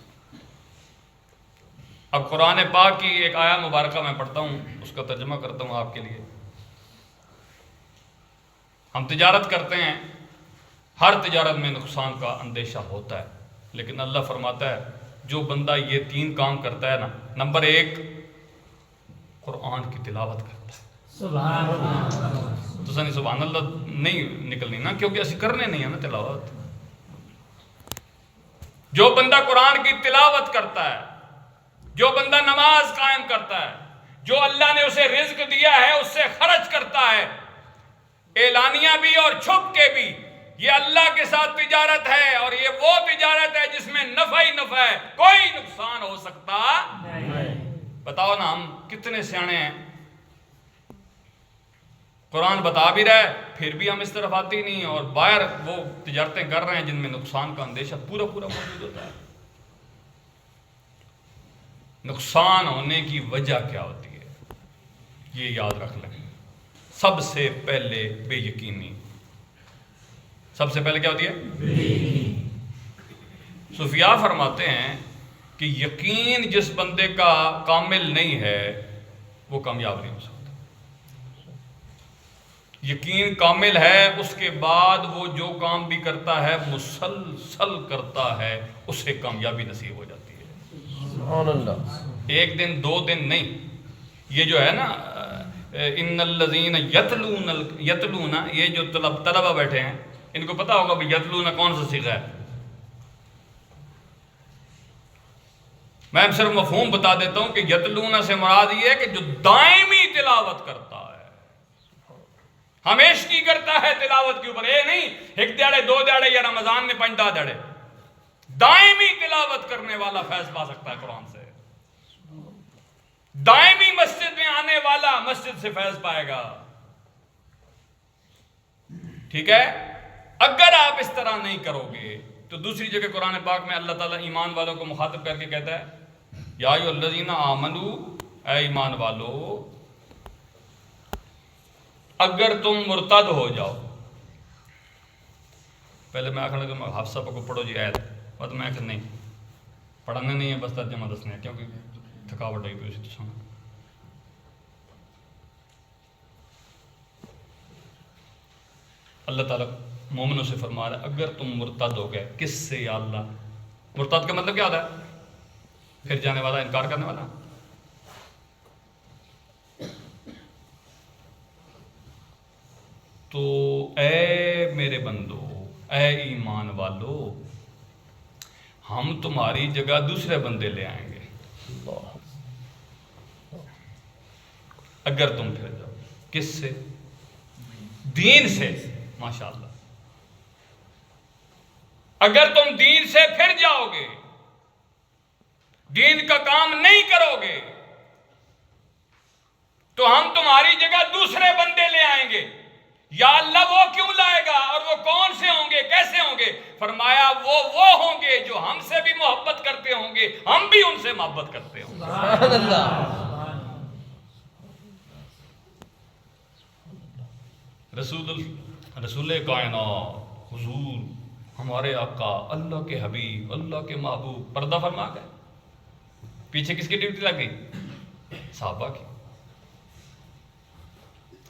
اب قرآن پاک کی ایک آیہ مبارکہ میں پڑھتا ہوں، اس کا ترجمہ کرتا ہوں آپ کے لیے. ہم تجارت کرتے ہیں، ہر تجارت میں نقصان کا اندیشہ ہوتا ہے، لیکن اللہ فرماتا ہے جو بندہ یہ 3 کام کرتا ہے نا، نمبر 1 قرآن کی تلاوت کرتا ہے. سبحان اللہ. تو سنی سبحان اللہ نہیں نکلنی نا، کیونکہ اسی کرنے نہیں ہے نا تلاوت. جو بندہ قرآن کی تلاوت کرتا ہے، جو بندہ نماز قائم کرتا ہے، جو اللہ نے اسے رزق دیا ہے اس سے خرچ کرتا ہے، اعلانیہ بھی اور چھپ کے بھی، یہ اللہ کے ساتھ تجارت ہے. اور یہ وہ تجارت ہے جس میں نفع ہی نفع ہے، کوئی نقصان ہو سکتا. بتاؤ نا ہم کتنے سیانے ہیں، قرآن بتا بھی رہا ہے پھر بھی ہم اس طرف آتے ہی نہیں ہیں، اور باہر وہ تجارتیں کر رہے ہیں جن میں نقصان کا اندیشہ پورا موجود ہوتا ہے. نقصان ہونے کی وجہ کیا ہوتی ہے یہ یاد رکھ لیں. سب سے پہلے بے یقینی. سب سے پہلے کیا ہوتی ہے؟ صوفیاء فرماتے ہیں کہ یقین جس بندے کا کامل نہیں ہے وہ کامیاب نہیں ہو سکتا. یقین کامل ہے، اس کے بعد وہ جو کام بھی کرتا ہے مسلسل کرتا ہے، اسے کامیابی نصیب ہو جاتی ہے. سبحان اللہ. 1 دن 2 دن نہیں. یہ جو ہے نا ان الذین یتلون، یہ جو طلبہ بیٹھے ہیں ان کو پتا ہوگا بھی یتلون کون سا صیغہ ہے. میں صرف مفہوم بتا دیتا ہوں کہ یتلون سے مراد یہ ہے کہ جو دائمی تلاوت کرتا ہے، ہمیشہ کی کرتا ہے تلاوت کے اوپر. یہ نہیں 1 دیہڑے 2 دیہڑے یا رمضان میں 5 دیہڑے. دائمی تلاوت کرنے والا فیض پا سکتا ہے قرآن سے. دائمی مسجد میں آنے والا مسجد سے فیض پائے گا. ٹھیک ہے. اگر آپ اس طرح نہیں کرو گے تو دوسری جگہ قرآن پاک میں اللہ تعالیٰ ایمان والوں کو مخاطب کر کے کہتا ہے یا ایھا الذین آمنو، اے ایمان والو اگر تم مرتد ہو جاؤ. پہلے میں آخر لگا حافظ صاحب کو پڑھو جی آیت، اور میں آخر نہیں پڑھانا نہیں ہے، بس ترجمہ دسنا ہے کیونکہ تھکاوٹ ہوئی پی اسی تو سن. اللہ تعالیٰ مومنوں سے فرما رہا ہے اگر تم مرتد ہو گئے. کس سے یا اللہ؟ مرتد کا مطلب کیا ہوتا ہے؟ پھر جانے والا، انکار کرنے والا. تو اے میرے بندو، اے ایمان والو، ہم تمہاری جگہ دوسرے بندے لے آئیں گے اگر تم پھر جاؤ. کس سے؟ دین سے. ماشاءاللہ. اگر تم دین سے پھر جاؤ گے، دین کا کام نہیں کرو گے، تو ہم تمہاری جگہ دوسرے بندے لے آئیں گے. یا اللہ وہ کیوں لائے گا اور وہ کون سے ہوں گے، کیسے ہوں گے؟ فرمایا وہ ہوں گے جو ہم سے بھی محبت کرتے ہوں گے، ہم بھی ان سے محبت کرتے ہوں گے. سبحان اللہ. رسول کائنات حضور ہمارے آقا، اللہ کے حبیب، اللہ کے محبوب پردہ فرما گئے. پیچھے کس کی ڈیوٹی لگ گئی؟ صحابہ کی.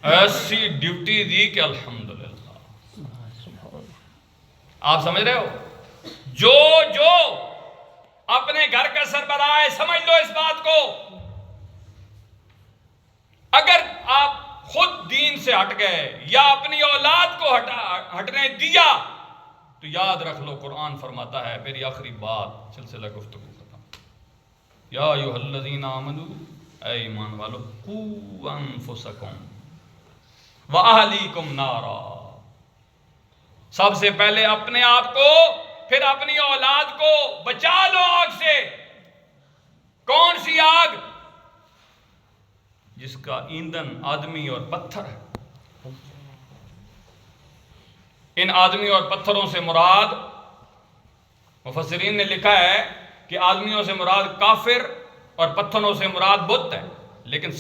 ایسی ڈیوٹی دی کہ الحمدللہ. آپ سمجھ رہے ہو؟ جو اپنے گھر کا سربراہ ہے، سمجھ لو اس بات کو، اگر آپ خود دین سے ہٹ گئے یا اپنی اولاد کو ہٹنے دیا تو یاد رکھ لو قرآن فرماتا ہے، میری آخری بات، سلسلہ گفتگو ختم. یا ایھا الذین آمنو، اے ایمان والو، قوا انفسکم وَأَهْلِيكُمْ نَارًا. سب سے پہلے اپنے آپ کو، پھر اپنی اولاد کو بچا لو آگ سے. کون سی آگ؟ جس کا ایندھن آدمی اور پتھر ہے. ان آدمی اور پتھروں سے مراد، مفسرین نے لکھا ہے کہ آدمیوں سے مراد کافر اور پتھروں سے مراد بت ہے. لیکن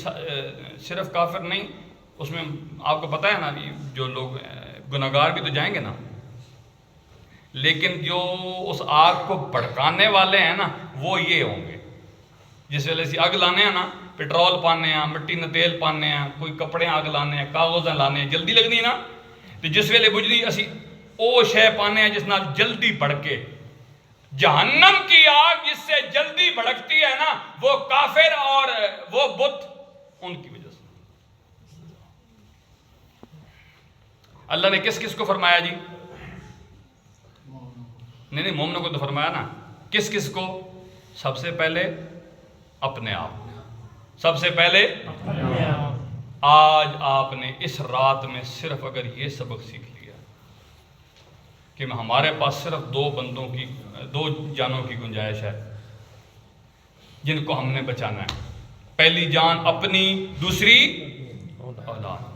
صرف کافر نہیں، اس میں آپ کو پتہ ہے نا، جو لوگ گناہگار بھی تو جائیں گے نا، لیکن جو اس آگ کو بھڑکانے والے ہیں نا وہ یہ ہوں گے. جس ویلے سے آگ لانے ہیں نا، پیٹرول پانے ہیں، مٹی نہ تیل پانے ہیں، کوئی کپڑے آگ لانے ہیں، کاغذ لانے ہیں، جلدی لگنی نا. تو جس ویلے بجلی اسی او شے پانے ہیں جس نال جلدی بھڑکے. جہنم کی آگ جس سے جلدی بھڑکتی ہے نا، وہ کافر اور وہ بت، ان کی وجہ سے. اللہ نے کس کس کو فرمایا جی؟ نہیں مومنوں کو تو فرمایا نا. کس کس کو؟ سب سے پہلے اپنے آپ. سب سے پہلے آج آپ نے اس رات میں صرف اگر یہ سبق سیکھ لیا کہ ہمارے پاس صرف دو جانوں کی گنجائش ہے جن کو ہم نے بچانا ہے. پہلی جان اپنی، دوسری اولاد.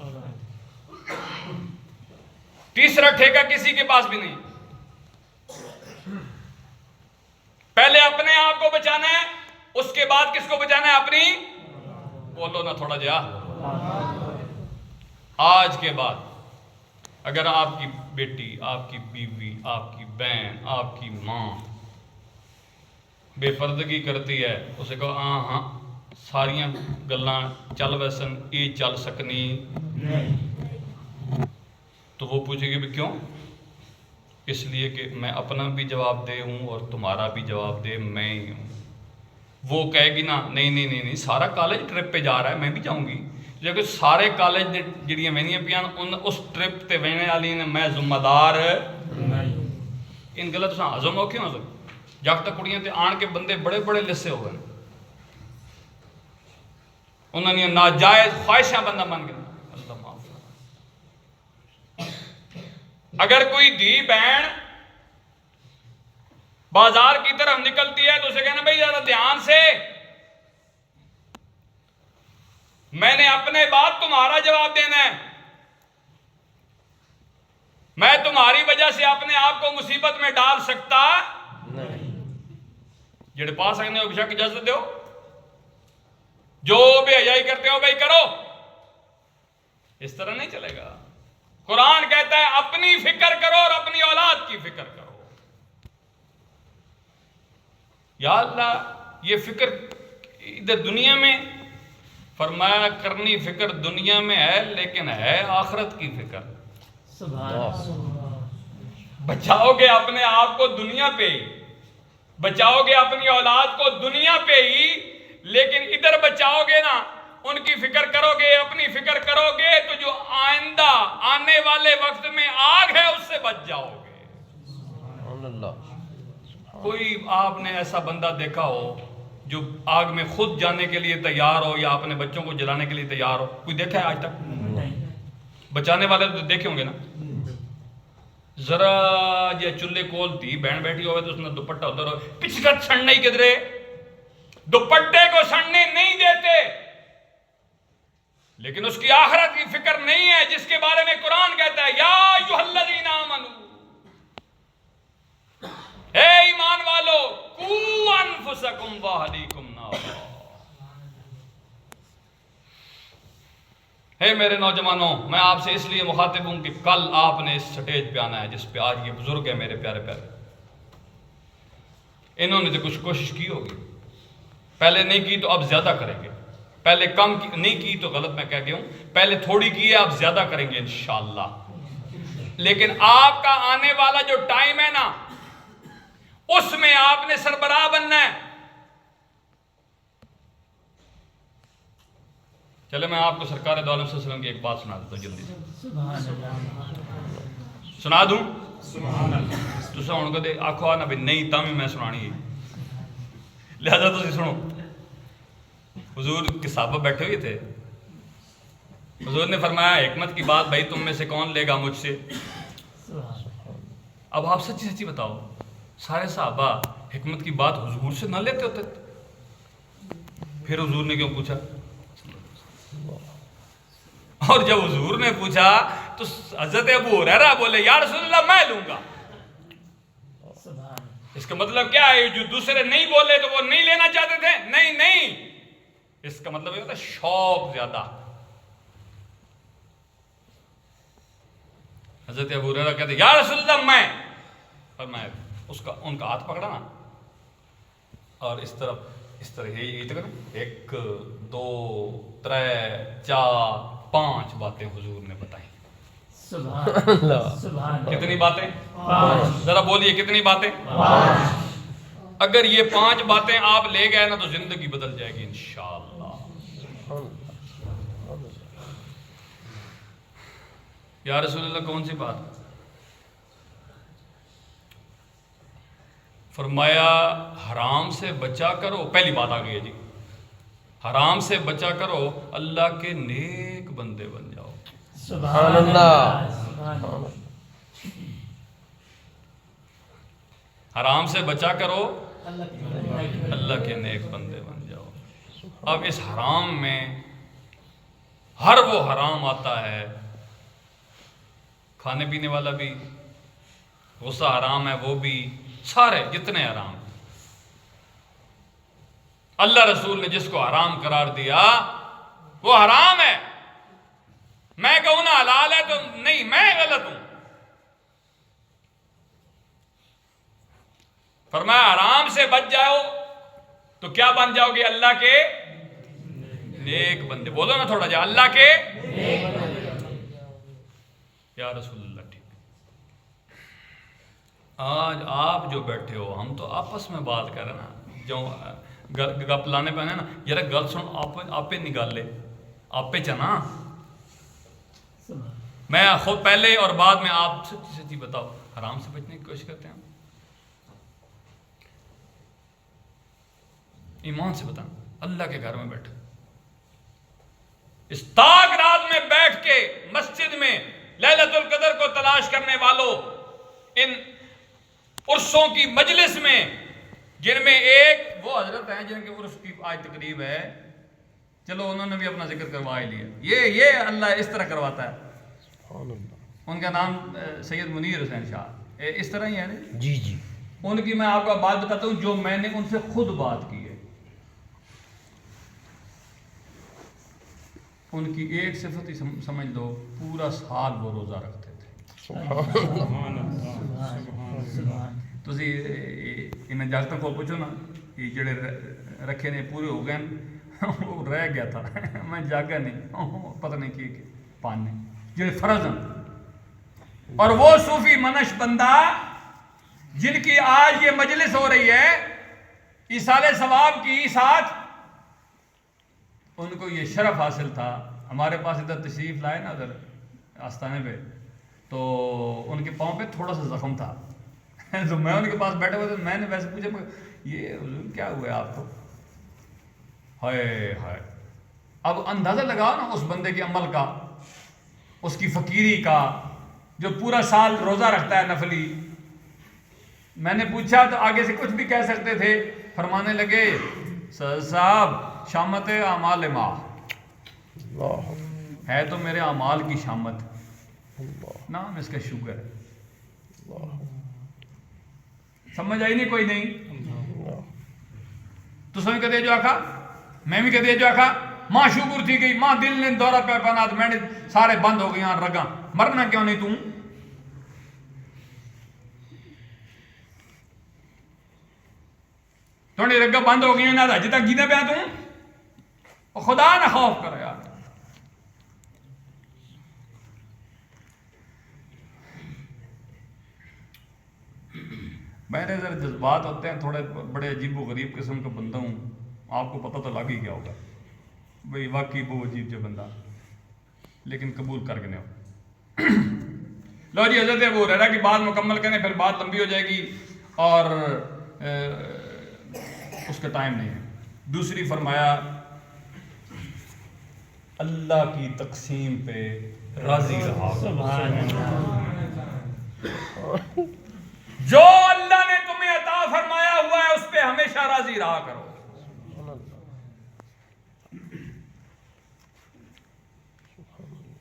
تیسرا ٹھیکہ کسی کے پاس بھی نہیں. پہلے اپنے آپ کو بچانا ہے، اس کے بعد کس کو بچانا ہے؟ اپنی. بولو نا تھوڑا جا. آج کے بعد اگر آپ کی بیٹی، آپ کی بیوی، آپ کی بہن، آپ کی ماں بے پردگی کرتی ہے، اسے کہو ہاں ساریاں گلاں چل ویسن یہ چل سکنی، تو وہ پوچھے گی بھی کیوں؟ اس لیے کہ میں اپنا بھی جواب دے ہوں اور تمہارا بھی جواب دے میں ہی ہوں. وہ کہے گی نا نہیں سارا کالج ٹرپ پہ جا رہا ہے، میں بھی جاؤں گی. لیکن سارے کالج جڑیاں وینیاں پیاں اس ٹرپ تے وینے والی نے میں ذمہ دار نہیں. ان گلا تساں ہضم ہو کیوں ہضم؟ جگ تک کڑیاں تے آن کے بندے بڑے بڑے لسے ہو گئے، انہوں نے ناجائز خواہشاں بندہ من گیا. اللہ معاف. اگر کوئی دھی بہن بازار کی طرف نکلتی ہے تو اسے کہنا بھائی ذرا دھیان سے، میں نے اپنے بعد تمہارا جواب دینا ہے. میں تمہاری وجہ سے اپنے آپ کو مصیبت میں ڈال سکتا نہیں. جڑے پا سکتے ہو بشک اجازت دو. جو بے حیائی کرتے ہو بھائی کرو. اس طرح نہیں چلے گا. قرآن کہتا ہے اپنی فکر کرو اور اپنی اولاد کی فکر کرو. یا اللہ یہ فکر ادھر دنیا میں فرمایا کرنی فکر دنیا میں ہے لیکن ہے آخرت کی فکر. بچاؤ گے اپنے آپ کو دنیا پہ ہی, بچاؤ گے اپنی اولاد کو دنیا پہ ہی, لیکن ادھر بچاؤ گے نا, ان کی فکر کرو گے, اپنی فکر کرو گے تو جو آئندہ آنے والے وقت میں آگ ہے اس سے بچ جاؤ گے. سبحان اللہ. کوئی آپ نے ایسا بندہ دیکھا ہو جو آگ میں خود جانے کے لیے تیار ہو یا اپنے بچوں کو جلانے کے لیے تیار ہو؟ کوئی دیکھا ہے آج تک؟ بچانے والے تو دیکھے ہوں گے نا. ذرا یہ چولہے کول تھی بہن بیٹھی ہوئے تو اس نے دوپٹہ ادھر ہو پچکت سڑنے ہی کدھرے, دوپٹے کو سڑنے نہیں دیتے, لیکن اس کی آخرت کی فکر نہیں ہے جس کے بارے میں قرآن کہتا ہے یا ایھا الذین آمنوا, اے ایمان والو, قوا انفسکم واہلیکم نارا. اے میرے نوجوانوں, میں آپ سے اس لیے مخاطب ہوں کہ کل آپ نے اس سٹیج پہ آنا ہے جس پہ آج یہ بزرگ ہیں میرے پیارے پیارے. انہوں نے تو کچھ کوشش کی ہوگی, پہلے نہیں کی تو اب زیادہ کریں گے, پہلے کم نہیں کی تو غلط میں کہہ گیا ہوں, پہلے تھوڑی کی ہے اب زیادہ کریں گے انشاءاللہ. لیکن آپ کا آنے والا جو ٹائم ہے نا اس میں آپ نے سربراہ بننا ہے. چلے میں آپ کو سرکار دو عالم صلی اللہ علیہ وسلم کی ایک بات سنا دیتا ہوں جلدی سے. سنا دوں؟ تسا ہوں کدے آکھو نا بھی نہیں تم میں سنانی ہے, لہذا تسی سنو. حضور کے صحابہ بیٹھے ہوئے تھے, حضور نے فرمایا حکمت کی بات بھائی تم میں سے کون لے گا مجھ سے. اب آپ سچی سچی بتاؤ, سارے صحابہ حکمت کی بات حضور سے نہ لیتے ہوتے؟ پھر حضور نے کیوں پوچھا؟ اور جب حضور نے پوچھا تو حضرت ابو ہریرہ بولے یا رسول اللہ میں لوں گا. اس کا مطلب کیا ہے؟ جو دوسرے نہیں بولے تو وہ نہیں لینا چاہتے تھے؟ نہیں نہیں, اس کا مطلب یہ ہوتا ہے شوق زیادہ. حضرت ابو ہریرہ کہتے یا رسول اللہ میں, فرمایا اس کا ان کا ہاتھ پکڑا نا اور اس طرح یہی تو کرنا, 1 2 3 4 5 باتیں حضور نے بتائیں. سبحان اللہ. کتنی باتیں؟ ذرا بولیے کتنی باتیں؟ اگر یہ 5 باتیں آپ لے گئے نا تو زندگی بدل جائے گی انشاءاللہ. یا رسول اللہ کون سی بات؟ فرمایا حرام سے بچا کرو. پہلی بات آ گئی ہے جی, حرام سے بچا کرو اللہ کے نیک بندے بن جاؤ. سبحان اللہ. حرام سے بچا کرو اللہ کے نیک بندے بن جاؤ. اب اس حرام میں ہر وہ حرام آتا ہے, کھانے پینے والا بھی, غصہ حرام ہے وہ بھی, سارے جتنے حرام. اللہ رسول نے جس کو حرام قرار دیا وہ حرام ہے. میں کہوں نا حلال ہے تو نہیں, میں غلط ہوں. فرمایا حرام سے بچ جاؤ تو کیا بن جاؤ گے؟ اللہ کے نیک بندے. بولو نا تھوڑا جا, اللہ کے یا رسول اللہ. ٹھیک, آج آپ جو بیٹھے ہو, ہم تو آپس میں بات کر رہے نا, جو گپ لانے پہ نا یار گل سن آپ پہ نکال لے, آپ پہ چنا. میں خود پہلے اور بعد میں آپ سچی سچی بتاؤ, حرام سے بچنے کی کوشش کرتے ہیں؟ ایمان سے بتانا, اللہ کے گھر میں بیٹھے اس تاک رات میں بیٹھ کے مسجد میں لیلۃ القدر کو تلاش کرنے والوں, ان عرسوں کی مجلس میں, جن میں ایک وہ حضرت ہیں جن کے عرس کی آج تقریب ہے چلو انہوں نے بھی اپنا ذکر کروا ہی لیا. یہ اللہ اس طرح کرواتا ہے. ان کا نام سید منیر حسین شاہ اس طرح ہی ہے نا جی جی. ان کی میں آپ کو بات بتاتا ہوں جو میں نے ان سے خود بات کی ہے. ان کی ایک صفت ہی سمجھ لو پورا سال وہ روزہ رکھتے تھے. سبحان اللہ. تسی انہیں جاگتوں کو پوچھو نا یہ جڑے رکھے نے پورے ہو گئے وہ رہ گیا تھا میں جاگا نہیں پتہ نہیں کی پاننے جڑے فرض ہیں. اور وہ صوفی منش بندہ جن کی آج یہ مجلس ہو رہی ہے ایصال ثواب کی ساتھ ان کو یہ شرف حاصل تھا. ہمارے پاس ادھر تشریف لائے نا ادھر آستانے پہ تو ان کے پاؤں پہ تھوڑا سا زخم تھا تو میں ان کے پاس بیٹھا ہوا تھا. میں نے ویسے پوچھا یہ حضور کیا ہوا ہے آپ کو؟ ہائے ہائے. اب اندازہ لگاؤ نا اس بندے کے عمل کا, اس کی فقیری کا, جو پورا سال روزہ رکھتا ہے نفلی. میں نے پوچھا تو آگے سے کچھ بھی کہہ سکتے تھے. فرمانے لگے صاحب شامت اعمال ماہ ہے تو میرے اعمال کی شامت, نام اس کا شوگر ہے. سمجھ آئی نہیں کوئی نہیں تو سمجھ کہتے جو آکھا میں بھی کہتے جو آکھا ماں شکر تھی گئی ماں دل نے دورہ پہ پنات میں نے سارے بند ہو گئی یہاں رگاں مرنا کیوں نہیں تم تھوڑی رگاں بند ہو گئی ہیں نہ جتا گیدے پہ تم خدا نہ خوف کرو یار. میرے ذرا جذبات ہوتے ہیں تھوڑے بڑے عجیب و غریب قسم کا بندہ ہوں. آپ کو پتہ تو لگ ہی گیا ہوگا بھئی واقعی وہ عجیب جو بندہ لیکن قبول کر کے نہیں ہو. لو جی حضرت ابو ہریرہ کی بات مکمل کریں پھر بات لمبی ہو جائے گی اور اس کا ٹائم نہیں ہے. دوسری فرمایا اللہ کی تقسیم پہ راضی رہا. جو اللہ نے تمہیں عطا فرمایا ہوا ہے اس پہ ہمیشہ راضی رہا کرو.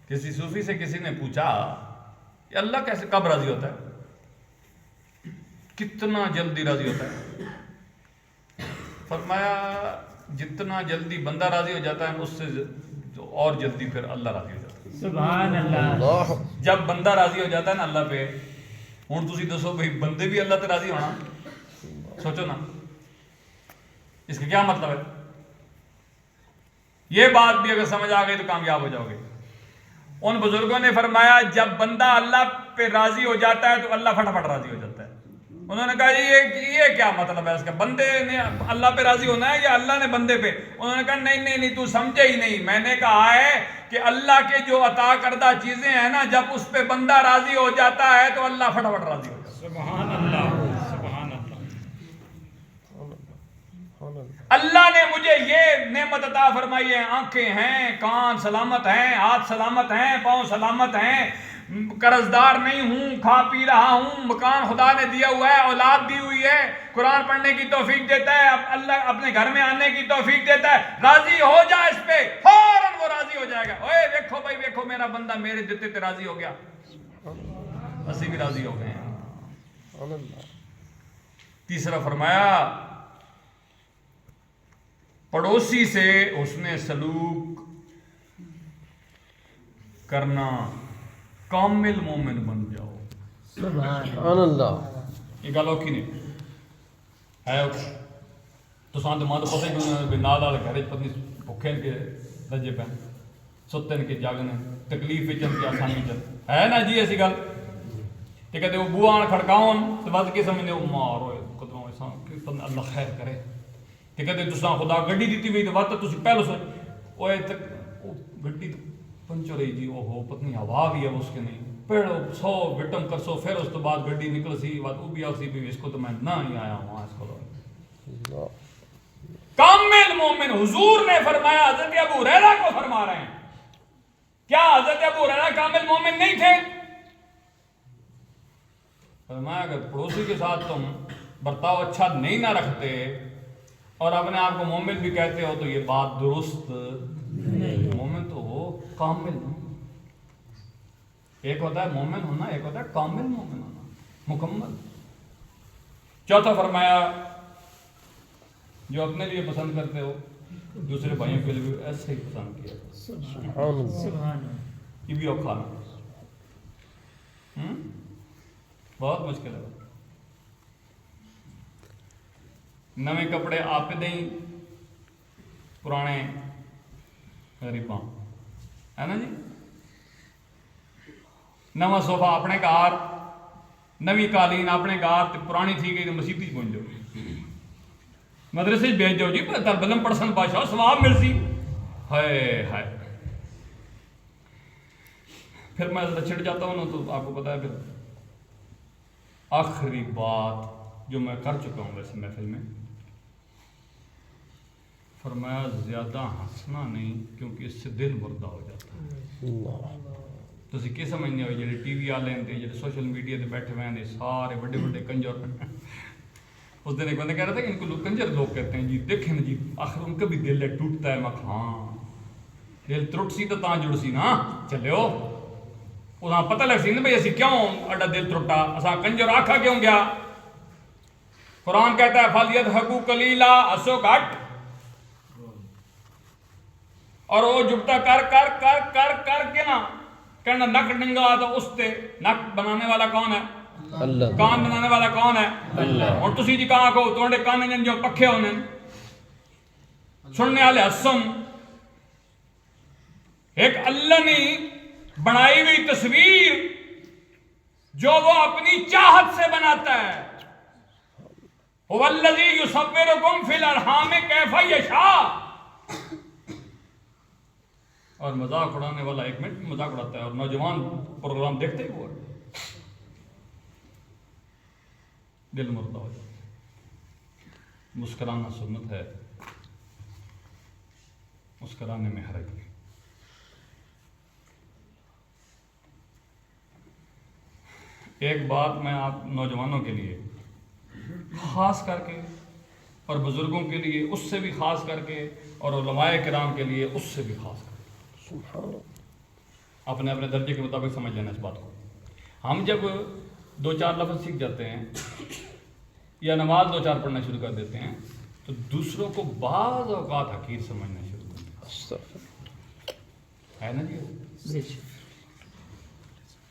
کسی صوفی سے کسی نے پوچھا کہ اللہ کیسے کب راضی ہوتا ہے, کتنا جلدی راضی ہوتا ہے؟ فرمایا جتنا جلدی بندہ راضی ہو جاتا ہے اس سے اور جلدی پھر اللہ راضی ہو جاتا ہے. سبحان اللہ. جب بندہ راضی ہو جاتا ہے نا اللہ پہ, ہوں تسی دسو بھئی بندے بھی اللہ تے راضی ہونا, سوچو نا اس کا کیا مطلب ہے. یہ بات بھی اگر سمجھ آ گئی تو کامیاب ہو جاؤ گے. ان بزرگوں نے فرمایا جب بندہ اللہ پہ راضی ہو جاتا ہے تو اللہ فٹافٹ راضی ہو جاتا ہے. انہوں نے کہا یہ کیا مطلب ہے اس کا, بندے نے اللہ پہ راضی ہونا ہے یا اللہ نے بندے پہ؟ انہوں نے کہا نہیں تو سمجھے ہی نہیں. میں نے کہا ہے کہ اللہ کے جو عطا کردہ چیزیں ہیں نا جب اس پہ بندہ راضی ہو جاتا ہے تو اللہ فٹافٹ راضی ہو جاتا ہے. سبحان اللہ. سبحان اللہ. اللہ نے مجھے یہ نعمت عطا فرمائی ہے, آنکھیں ہیں, کان سلامت ہیں, ہاتھ سلامت ہیں, پاؤں سلامت ہیں, قرضدار نہیں ہوں, کھا پی رہا ہوں, مکان خدا نے دیا ہوا ہے, اولاد دی ہوئی ہے, قرآن پڑھنے کی توفیق دیتا ہے, اللہ اپنے گھر میں آنے کی توفیق دیتا ہے. راضی ہو جا اس پہ فوراً وہ راضی ہو جائے گا. اوے دیکھو بھائی دیکھو میرا بندہ میرے دیتے تے راضی ہو گیا, اسی بھی راضی ہو گئے ہیں. تیسرا فرمایا پڑوسی سے حسن سلوک کرنا, کامل مومن بن جاؤ. سبحان اللہ. یہ گل اوکھی نہیں ہے تو سان تو ماں تو پتہ ہی کہ نال والے گھر پتنی بھوکے کے رجے پہ ستن کے جاگنے تکلیف چل کے آسانی چل ہے نا جی. ایسی گل تو کہتے وہ بو آن کھڑکاؤن تو بس کے سمجھنے وہ مار ہوئے قدروں ایسا کہ اللہ خیر کرے. تو کہتے تساں خدا گڈی دیتی ہوئی تو وقت تسی پہلو سوچ اوے تک گڈی پنچر رہی جی وہ ہو پتنی ہوا بھی ہے اس کے نہیں پیڑو 100 وٹم کرسو پھر اس تو بعد گڈی نکل سی بات وہ بھی آ سی بھی اس کو تو میں نہ ہی آیا ہوں اس کو. کامل مومن حضور نے فرمایا, حضرت ابو ہریرہ کو فرما رہے ہیں. کیا حضرت ابو ہریرہ کامل مومن نہیں تھے؟ فرمایا اگر پڑوسی کے ساتھ تم برتاؤ اچھا نہیں نہ رکھتے اور اپنے آپ کو مومن بھی کہتے ہو تو یہ بات درست نہیں. مومن تو ہو کامل. ایک ہوتا ہے مومن ہونا, ایک ہوتا ہے کامل مومن ہونا, مکمل. چوتھا فرمایا جو اپنے لیے پسند کرتے ہو دوسرے بھائیوں کے لیے بھی ایسے ہی پسند کیا. سبحان یہ بھی اوکھا نا, بہت مشکل ہے. نویں کپڑے آپ دیں, پرانے غریباں ہے نا جی. نواں صوفہ اپنے گھر, نویں قالین اپنے گھر, پرانی تھی گئی تو مسیح پہنچ جاؤ, مدرسے بھیج دو جی, بلم پڑسن بادشاہ ثواب مل سی. ہائے ہائے. پھر میں چھڑ جاتا ہوں نا تو آپ کو پتا ہے. پھر آخری بات جو میں کر چکا ہوں ویسے محفل میں, فرمایا زیادہ ہنسنا نہیں کیونکہ اس سے دل مردہ ہو جاتا ہے. تسی کی سمجھنے ہو جڑے ٹی وی والے ہیں, جڑے سوشل میڈیا تے بیٹھے ہوئے ہیں, سارے بڑے بڑے کنجر. اس دن ایک بندہ کہہ رہا تھا کہ ان کو لوگ کنجر لوگ کہتے ہیں جی, دیکھیں نا جی آخر ان کا بھی دل ہے ٹوٹتا ہے. میں ہاں دل ٹوٹ سی تو تاں جڑ سی نا, چلو وہاں پتہ لگ سی نا بھئی اسی کیوں اڈا دل ٹوٹا, اساں کنجر آکھا کیوں گیا. قرآن کہتا ہے فَلْيَضْحَكُوا قَلِيلًا, ہنسو گھٹ. اور وہ جھکتا کر کر کر کر کر کے نا کہنا نک ڈنگا, تو اس تے نک بنانے والا کون ہے؟ اللہ. کان بنانے والا کون ہے؟ اللہ. اور تسی جی کہاں کو توڑے کان جن جو پکھے ہونے سننے والے حسن. ایک اللہ نے بنائی ہوئی تصویر جو وہ اپنی چاہت سے بناتا ہے. هو الذی یصورکم فی الارحام کیف یشاء. اور مذاق اڑانے والا 1 منٹ میں مذاق اڑاتا ہے, اور نوجوان پروگرام دیکھتے ہی وہ دل مردہ ہو جاتا ہے. مسکرانا سنت ہے, مسکرانے میں حرج نہیں. ایک بات میں آپ نوجوانوں کے لیے خاص کر کے, اور بزرگوں کے لیے اس سے بھی خاص کر کے, اور علماء کرام کے لیے اس سے بھی خاص کر کے, اپنے اپنے درجے کے مطابق سمجھ لینا اس بات کو. ہم جب 2-4 لفظ سیکھ جاتے ہیں یا نماز 2-4 پڑھنا شروع کر دیتے ہیں تو دوسروں کو بعض اوقات حقیر سمجھنا شروع کرتے ہیں, ہے نا جی.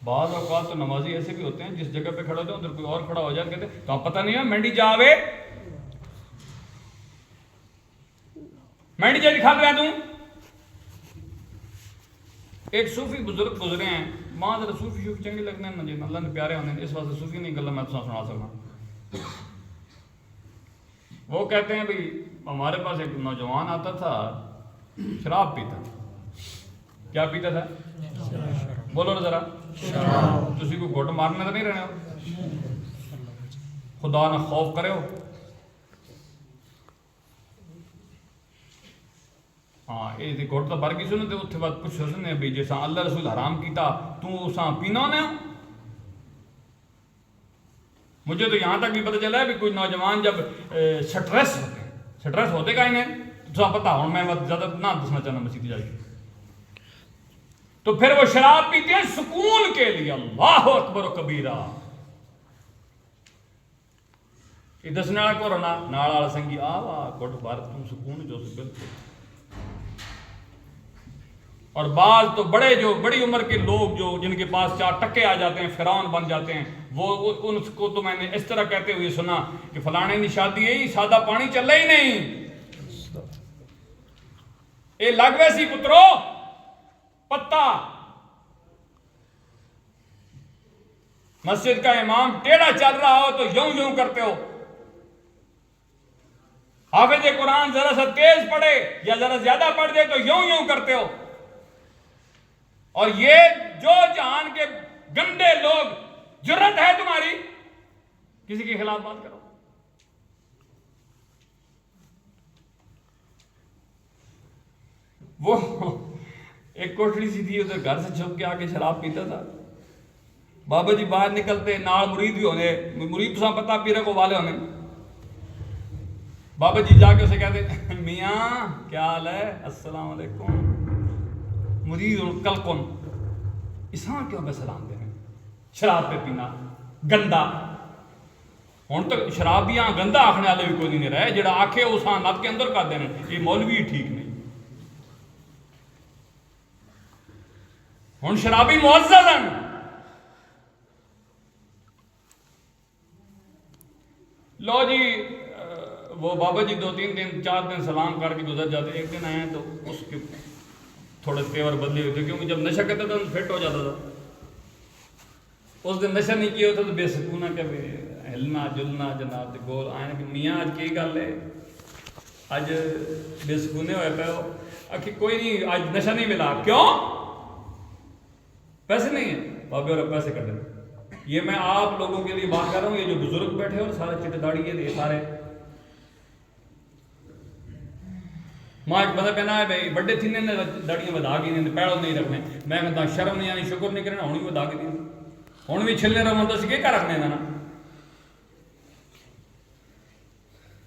بعض اوقات تو نمازی ایسے بھی ہوتے ہیں جس جگہ پہ کھڑے ہوتے ہیں ادھر کوئی اور کھڑا ہو جائے, کہتے ہیں تو پتہ نہیں ہے مینڈی جاوے, مینڈی جا دکھا دیا تم. ایک صوفی بزرگ گزرے ہیں, ماں ذرا صوفی شوفی چنگے لگنے ہیں جی, اللہ نے پیارے ہونے ہیں, اس واسطے صوفی نہیں گلا میں تو سنا سکتا. وہ کہتے ہیں بھئی ہمارے پاس ایک نوجوان آتا تھا, شراب پیتا تھا. کیا پیتا تھا؟ بولو ذرا. تسی کو گھوٹ مارنے تو نہیں رہنے ہو, خدا نہ خوف کرے ہو. ہاں یہ گھوٹ تو بھر گئی سنے تو اتنے بعد کچھ سنے بھی جیسا اللہ رسول حرام کیتا تو اساں پینا ہونے ہو. مجھے تو یہاں تک بھی پتہ چلا ہے بھی کوئی نوجوان جب سٹریس ہوتے ہیں, سٹریس ہوتے کا انہیں تو پتہ ہوں میں زیادہ نہ دسنا چاہنا مسیح جائے, تو پھر وہ شراب پیتے ہیں سکون کے لیے. اللہ اکبر و کبیرہ. یہ دسنے والا کو رہنا نال والا سنگی آ گھٹ بھر تم سکون جو سے بالکل. اور بعض تو بڑے جو بڑی عمر کے لوگ جو جن کے پاس 4 ٹکے آ جاتے ہیں, فرعون بن جاتے ہیں, وہ ان کو تو میں نے اس طرح کہتے ہوئے سنا کہ فلانے کی شادی ہے سادہ پانی چل ہی نہیں, اے لگ ویسی پترو پتا. مسجد کا امام ٹیڑھا چل رہا ہو تو یوں یوں کرتے ہو, حافظ قرآن ذرا سا تیز پڑھے یا ذرا زیادہ پڑھ دے تو یوں یوں کرتے ہو. اور یہ جو جہان کے گندے لوگ, جرت ہے تمہاری کسی کے خلاف بات کرو. وہ ایک کوٹڑی سی تھی, ادھر گھر سے چھپ کے آ کے شراب پیتا تھا. بابا جی باہر نکلتے نال مرید بھی ہونے, مرید تو پتہ پی رہے کو والے ہونے, بابا جی جا کے اسے کہتے میاں کیا حال ہے؟ السلام علیکم مرید کل کون اساں کیوں پہ سلام دے رہے شراب پہ پینا گندا ہوں تو شراب بھی ہاں گندا آخنے والے بھی کوئی نہیں رہے جڑا آکھے اس ہاں نت کے اندر کر دینا یہ مولوی ٹھیک نہیں ہوں شرابی معزز ہیں لو جی وہ بابا جی 2-3 دن 4 دن سلام کر کے گزر جاتے ایک دن آئے تو اس کے تھوڑے تیور بدلے ہوتے کیونکہ جب نشہ کرتا تھا تو فٹ ہو جاتا تھا اس دن نشہ نہیں کیا ہوتا تو بے سکون ہے کہ ہلنا جلنا جناب دے گول آئے کہ میاں آج کی گل ہے آج بے سکونے ہوئے پہ ہو کہ کوئی نہیں آج نشہ نہیں ملا کیوں پیسے نہیں ہیں بابے اور پیسے کر دیں یہ میں آپ لوگوں کے لیے بات کر رہا ہوں یہ جو بزرگ بیٹھے اور سارے چٹے داڑھی یہ سارے ماں ایک بندہ کہنا ہے بھائی بڑے تھی نے داڑیاں بدا گئی نے پیڑوں نہیں رکھنے میں کہتا شرم نہیں آنی شکر نہیں کرنا ہونی بدا کے دی ہوں بھی چھلنے رہا ہوں تو اسی کیا رکھنے دینا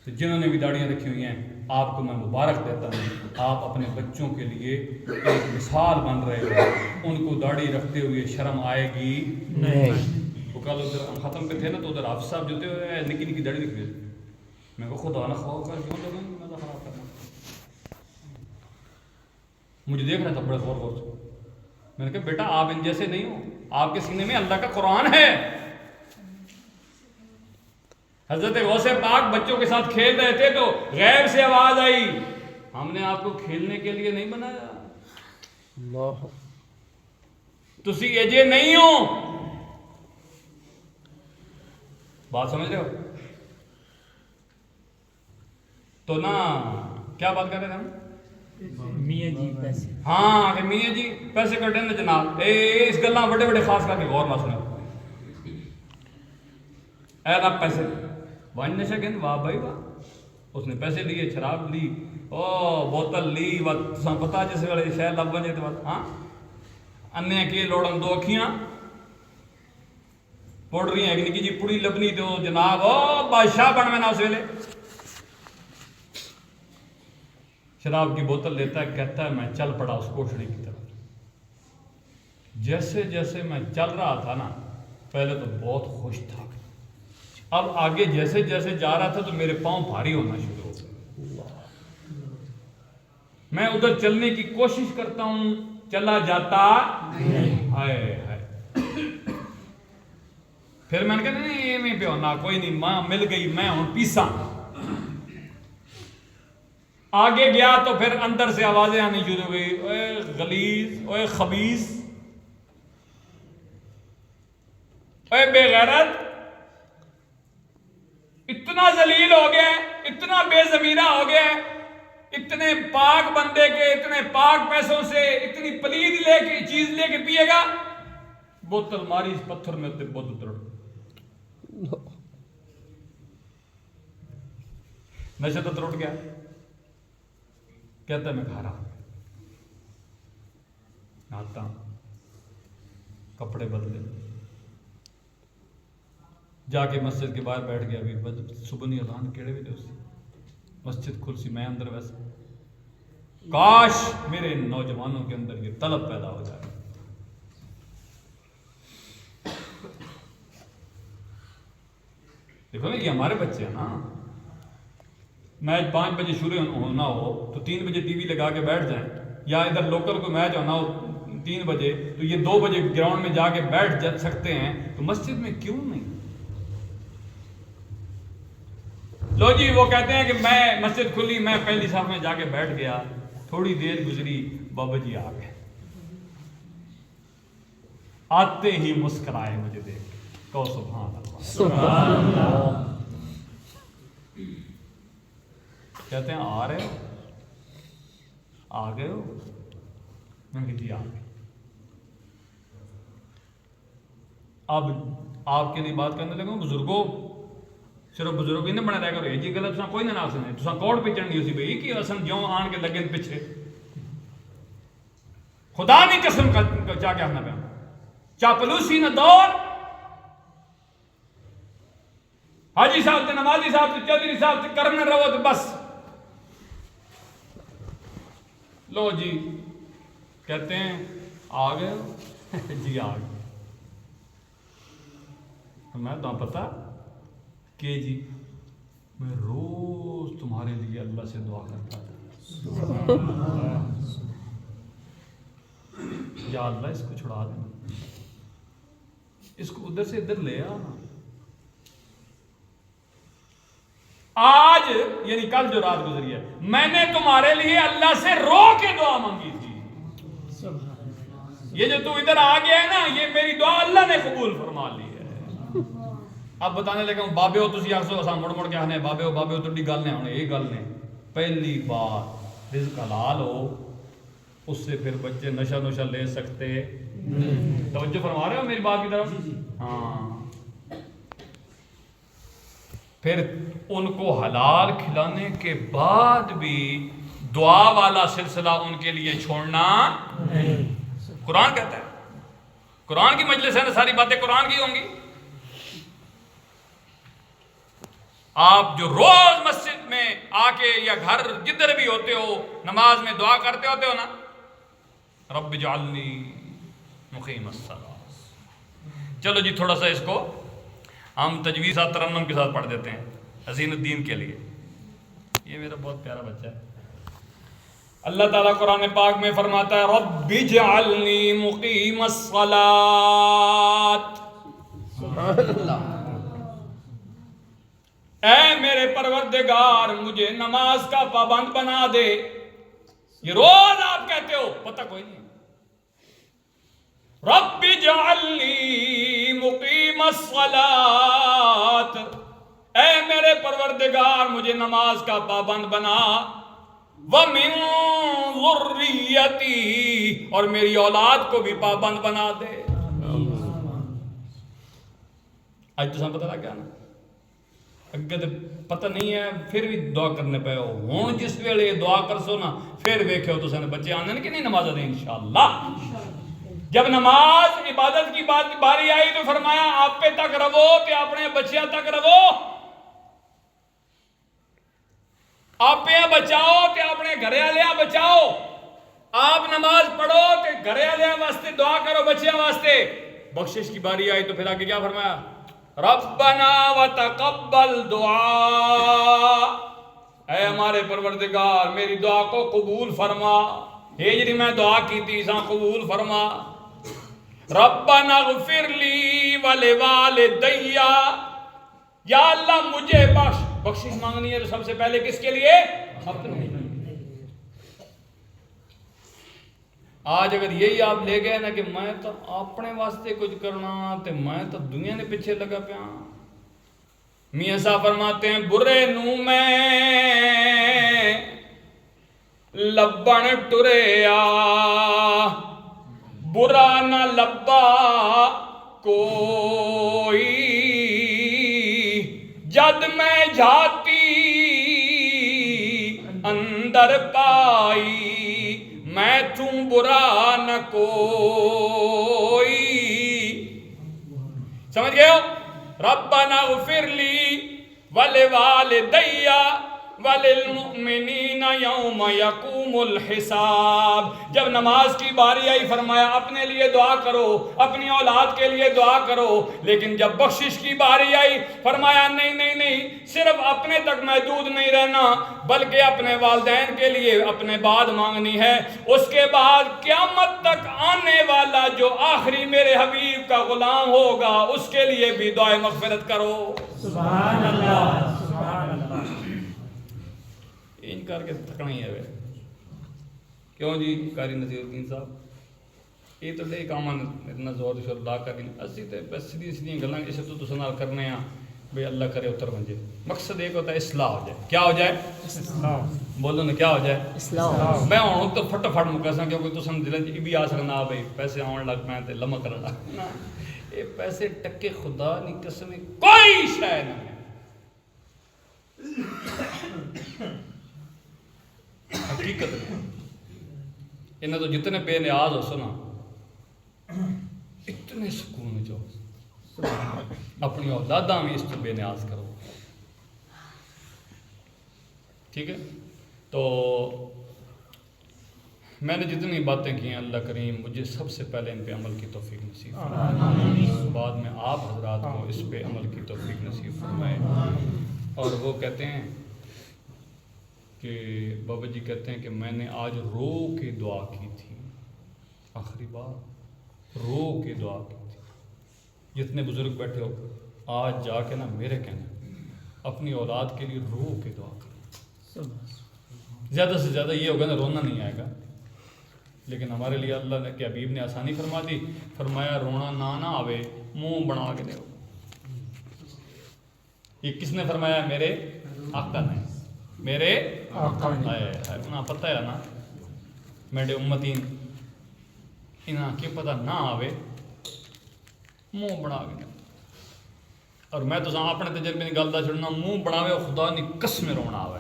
جنہوں نے بھی داڑیاں رکھی ہوئی ہیں آپ کو میں مبارک دیتا ہوں آپ اپنے بچوں کے لیے ایک مثال بن رہے ہو ان کو داڑھی رکھتے ہوئے شرم آئے گی نہیں وہ کل ادھر ہم ختم پہ تھے نا تو ادھر حافظ صاحب جو تھے نکی نکی داڑھی رکھ دیتے میں کو خدا نہ خواہ کر کیوں لگا میں خراب کرنا مجھے دیکھ رہا تھا بڑے غور غور سے میں نے کہا بیٹا آپ ان جیسے نہیں ہو آپ کے سینے میں اللہ کا قرآن ہے حضرت غوث پاک بچوں کے ساتھ کھیل رہے تھے تو غیب سے آواز آئی ہم نے آپ کو کھیلنے کے لیے نہیں بنایا تسی ایجے نہیں ہو بات سمجھ رہے ہو تو نا کیا بات کر رہے تھے ہم میاں جی پیسے ہاں کہ میاں جی پیسے کٹے نا جناب اس گلاں بڑے بڑے خاص کر کے غور نہ سنو اے نا پیسے وان نشہ گند واہ بھائی واہ اس نے پیسے لیے شراب لی او بوتل لی و تساں پتہ جس ویلے شہر لب ونجے تے ہاں انے کے لوڑن دو اکھیاں پڑ رہی ہیں ایک نکی جی پڑی لبنی تو جناب او بادشاہ بن میں نا اس ویلے شراب کی بوتل لیتا ہے کہتا ہے میں چل پڑا اس کوٹھڑی کی طرف جیسے جیسے میں چل رہا تھا نا پہلے تو بہت خوش تھا اب آگے جیسے جیسے جا رہا تھا تو میرے پاؤں بھاری ہونا شروع ہو گئے میں ادھر چلنے کی کوشش کرتا ہوں چلا جاتا ہائے ہائے پھر میں نے کہا نہیں یہ میں پہ ہونا کوئی نہیں ماں مل گئی میں ہوں پیسا آگے گیا تو پھر اندر سے آوازیں آنی شروع ہو گئی اوے غلیظ اوے خبیث اوے بے غیرت اتنا ذلیل ہو گیا اتنا بے ضمیرہ ہو گیا اتنے پاک بندے کے اتنے پاک پیسوں سے اتنی پلید لے کے چیز لے کے پیے گا بوتل ماری اس پتھر میں بوتل ترڑ نشہ تو ترٹ گیا کہتا ہے میں کھا رہا ہوں آتا ہوں کپڑے بدلے جا کے مسجد کے باہر بیٹھ گیا ابھی صبح نہیں اذان کیڑے بھی تھے اس مسجد کھل سی میں اندر ویسے کاش میرے نوجوانوں کے اندر یہ طلب پیدا ہو جائے دیکھو نا یہ ہمارے بچے ہیں نا میچ 5 بجے شروع ہونا ہو تو 3 بجے ٹی وی لگا کے بیٹھ جائیں یا ادھر لوکل کوئی میچ ہونا ہو 3 بجے تو یہ 2 بجے گراؤنڈ میں جا کے بیٹھ سکتے ہیں تو مسجد میں کیوں نہیں لو جی وہ کہتے ہیں کہ میں مسجد کھلی میں پہلی صف میں جا کے بیٹھ گیا تھوڑی دیر گزری بابا جی آ گئے آتے ہی مسکرائے مجھے دیکھ کہو سبحان اللہ سبحان اللہ کہتے ہیں آ رہے ہو آ گئے ہو میں کہ جی آ گئے اب آپ کے لیے بات کرنے لگا بزرگوں صرف بزرگ ہی نہیں بنے رہ کرو جی گلت کوئی نہ سنے تو کوڑ پہ چڑھنی اسی بھائی کہ اصل جوں آن کے لگے پیچھے خدا نہیں قسم چاہ کے آنا پہ چاپلوسی نہ دور حاجی صاحب تے نمازی صاحب تے چودھری صاحب تے کرنے رہو تو بس لو جی کہتے ہیں آ گئے جی آ گئے میں تو پتا کہ جی میں روز تمہارے لیے اللہ سے دعا کرتا تھا یا اللہ اس کو چھڑا دینا، اس کو ادھر سے ادھر لے آنا۔ آج یعنی کل جو رات گزری ہے میں نے تمہارے لیے اللہ سے رو کے دعا مانگی تھی، یہ جو تو ادھر آ گیا ہے نا یہ میری دعا اللہ نے قبول فرما لی ہے۔ اب بتانے لگا ہوں بابے ہو تسی آخسو اساں مڑ مڑ کے آنے بابے ہو تڑی گل نے ہونے یہ گل نے پہلی بات رزق حلال ہو اس سے پھر بچے نشہ لے سکتے، توجہ فرما رہے ہو میری بات کی طرف؟ ہاں، پھر ان کو حلال کھلانے کے بعد بھی دعا والا سلسلہ ان کے لیے چھوڑنا قرآن کہتا ہے، قرآن کی مجلس ہے نا ساری باتیں قرآن کی ہوں گی۔ آپ جو روز مسجد میں آ کے یا گھر جدھر بھی ہوتے ہو نماز میں دعا کرتے ہوتے ہو نا رب اجعلنی مقیم الصلاۃ، چلو جی تھوڑا سا اس کو ہم تجویز اور ترنم کے ساتھ پڑھ دیتے ہیں حسین الدین کے لیے، یہ میرا بہت پیارا بچہ ہے۔ اللہ تعالیٰ قرآن پاک میں فرماتا ہے رب اجعلنی مقیم الصلاۃ، اے میرے پروردگار مجھے نماز کا پابند بنا دے۔ یہ روز آپ کہتے ہو، پتہ کوئی نہیں، رب اجعلنی مقیم الصلاۃ، اے میرے پروردگار مجھے نماز کا پابند بنا، وَمِن ذُرِّيَّتِي، اور میری اولاد کو بھی پابند بنا دے۔ آج تو سب پتہ لگ گیا نا، اگے تو پتہ نہیں ہے پھر بھی دعا کرنے پہ ہو، ہوں جس ویلے یہ دعا کرسو نا پھر ویکھے ہو تو سن بچے آنے کہ نہیں نماز دیں انشاءاللہ۔ جب نماز عبادت کی باری آئی تو فرمایا آپ پہ تک رو کہ اپنے بچیاں تک رو، آپ پہ بچاؤ کہ اپنے گھر والے بچاؤ، آپ نماز پڑھو کہ گھر والے واسطے دعا کرو بچیاں واسطے۔ بخشش کی باری آئی تو پھر آگے کیا فرمایا ربنا وتقبل دعا، اے ہمارے پروردگار میری دعا کو قبول فرما، یہ جی میں دعا کی تھی ساں قبول فرما۔ ربنا اغفر لی ولوالدی، یا اللہ مجھے بخشش مانگنی ہے تو سب سے پہلے کس کے لیے؟ اپنے۔ آج اگر یہی آپ لے گئے نا کہ میں تو اپنے واسطے کچھ کرنا تے میں تو دنیا نے پیچھے لگا پیا، میاں صاحب فرماتے ہیں برے نو میں لبن ٹریا، برا نہ لبا کوئی، جد میں جھاتی اندر پائی، میں توں برا نہ کوئی۔ سمجھ گئے ہو؟ ربنا اغفر لی ولوالدی وللمؤمنین یوم یقوم الحساب۔ جب نماز کی باری آئی فرمایا اپنے لیے دعا کرو، اپنی اولاد کے لیے دعا کرو، لیکن جب بخشش کی باری آئی فرمایا نہیں صرف اپنے تک محدود نہیں رہنا بلکہ اپنے والدین کے لیے اپنے بعد مانگنی ہے، اس کے بعد قیامت تک آنے والا جو آخری میرے حبیب کا غلام ہوگا اس کے لیے بھی دعائے مغفرت کرو۔ سبحان اللہ، سبحان اللہ۔ ان کر کے تھکنا ہی ہے کیوں جی قاری نذیر الدین صاحب یہ تو لے کام اتنا زور شور لا کر اسی تے بس سیدھی گلاں اس تو تساں نال کرنے ہاں بھئی اللہ کرے اتر ونجے، مقصد ایک ہوتا ہے اصلاح ہو جائے۔ کیا ہو جائے؟ اصلاح۔ بولو نا کیا ہو جائے؟ اصلاح۔ میں ہوں تو فٹ مکا سا کیونکہ تساں دل وچ بھی آ سکنا بھئی پیسے آن لگ پے تے لمک کرن لگ نا، یہ پیسے ٹکے خدا دی قسم کوئی شے نہیں ہے، حقیقت ہے۔ انہیں تو جتنے بے نیاز ہو سنا اتنے سکون جو اپنی اولاداں بھی اس تو بے نیاز کرو۔ ٹھیک ہے. تو میں نے جتنی باتیں کی ہیں اللہ کریم مجھے سب سے پہلے ان پہ عمل کی توفیق نصیب فرمائے، بعد میں آپ حضرات کو اس پہ عمل کی توفیق نصیب فرمائے. اور وہ کہتے ہیں کہ بابا جی کہتے ہیں کہ میں نے آج رو کے دعا کی تھی، آخری بار رو کے دعا کی تھی. جتنے بزرگ بیٹھے ہو آج جا کے نا میرے کہنا اپنی اولاد کے لیے رو کے دعا کریں. زیادہ سے زیادہ یہ ہوگا نا رونا نہیں آئے گا، لیکن ہمارے لیے اللہ نے کہ حبیب نے آسانی فرما دی، فرمایا رونا نہ آوے منہ بنا کے دو. یہ کس نے فرمایا؟ میرے آقا نے، میرے آقا نے. انہاں پتہ ہے نا میرے امتین انہاں کی پتہ نہ آوے منہ بنا کے دو. اور میں تو اپنے تجربے کی گل دا چھڑنا، منہ بناوے خدا نے قسم رونا آوے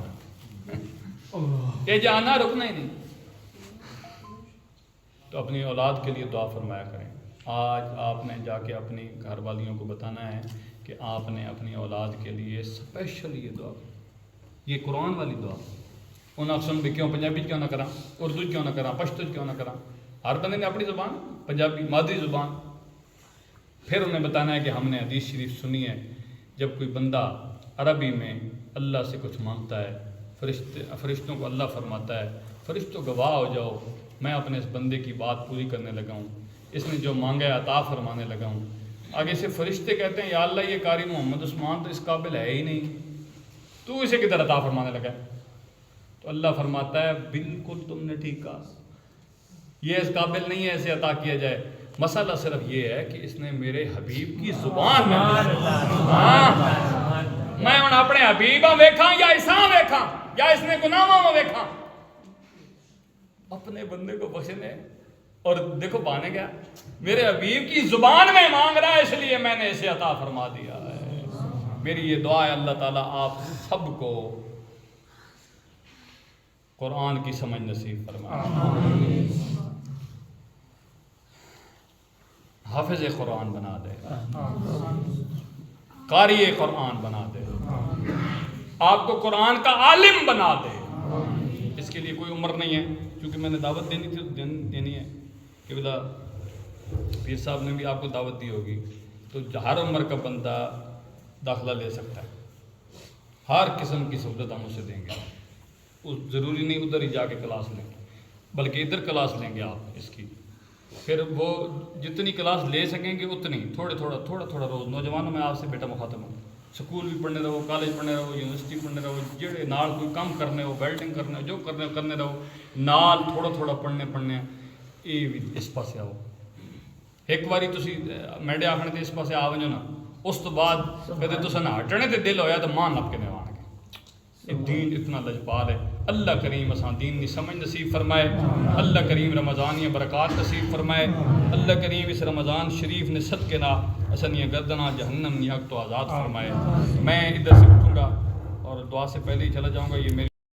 یہ جانا رکنا ہی نہیں. تو اپنی اولاد کے لیے دعا فرمایا کریں. آج آپ نے جا کے اپنی گھر والیوں کو بتانا ہے کہ آپ نے اپنی اولاد کے لیے اسپیشل یہ دعا، یہ قرآن والی دعا. انہاں سن بھی کیوں پنجابی کیوں نہ کراں، اردو کیوں نہ کراں، پشتو کیوں نہ کراں. ہر بندے نے اپنی زبان پنجابی مادری زبان. پھر انہیں بتانا ہے کہ ہم نے حدیث شریف سنی ہے جب کوئی بندہ عربی میں اللہ سے کچھ مانگتا ہے فرشتوں کو اللہ فرماتا ہے فرشتوں گواہ ہو جاؤ میں اپنے اس بندے کی بات پوری کرنے لگا ہوں، اس نے جو مانگا ہے عطا فرمانے لگا ہوں. آگے سے فرشتے کہتے ہیں یا اللہ یہ قاری محمد عثمان تو اس قابل ہے ہی نہیں، تو اسے کدھر عطا فرمانے لگا ہے؟ تو اللہ فرماتا ہے بالکل تم نے ٹھیک کہا، یہ اس قابل نہیں ہے اسے عطا کیا جائے. مسئلہ صرف یہ ہے کہ اس نے میرے حبیب کی زبان میں میں ہوں اپنے حبیباں ویکھاں یا عیسیٰ ویکھاں یا اس نے گناہاں میں ویکھاں، اپنے بندے کو بخشنے. اور دیکھو بانے کیا میرے حبیب کی زبان میں مانگ رہا ہے، اس لیے میں نے اسے عطا فرما دیا ہے. میری یہ دعا ہے اللہ تعالیٰ آپ سب کو قرآن کی سمجھ نصیب فرمائے، حافظ قرآن بنا دے، قاری قرآن بنا دے، آپ کو قرآن کا عالم بنا دے. اس کے لیے کوئی عمر نہیں ہے، کیونکہ میں نے دعوت دینی تھی تو دینی ہے کہ بلا پیر صاحب نے بھی آپ کو دعوت دی ہوگی تو ہر عمر کا بندہ داخلہ لے سکتا ہے. ہر قسم کی سہولت ہم اسے دیں گے. ضروری نہیں ادھر ہی جا کے کلاس لیں بلکہ ادھر کلاس لیں گے آپ اس کی. پھر وہ جتنی کلاس لے سکیں گے اتنی تھوڑا تھوڑا روز. نوجوانوں میں آپ سے بیٹا مخاطب ہوں، سکول بھی پڑھنے رہو، کالج پڑھنے رہو، یونیورسٹی پڑھنے رہو، جڑے نال کوئی کام کرنے ہو، ویلڈنگ کرنے ہو، جو کرنے رہو، نال تھوڑا پڑھنے یہ بھی اس پاسے آؤ. ایک باری تسی میڈے آخنے تے اس پاسے آ ونجو نا، اس تو بعد کدے تساں نہ ہٹنے تے دل ہویا تو مان نپ کے نہیں آن گے. یہ دین اتنا لجپال ہے. اللہ کریم اساں دین کی سمجھ نصیب فرمائے، اللہ کریم رمضان برکات نصیب فرمائے، اللہ کریم اس رمضان شریف نے صدقے نہ اسنیاں گردناں جہنم کی آگ تو آزاد فرمائے. میں ادھر سے اٹھوں گا اور دعا سے پہلے ہی چلا جاؤں گا. یہ میری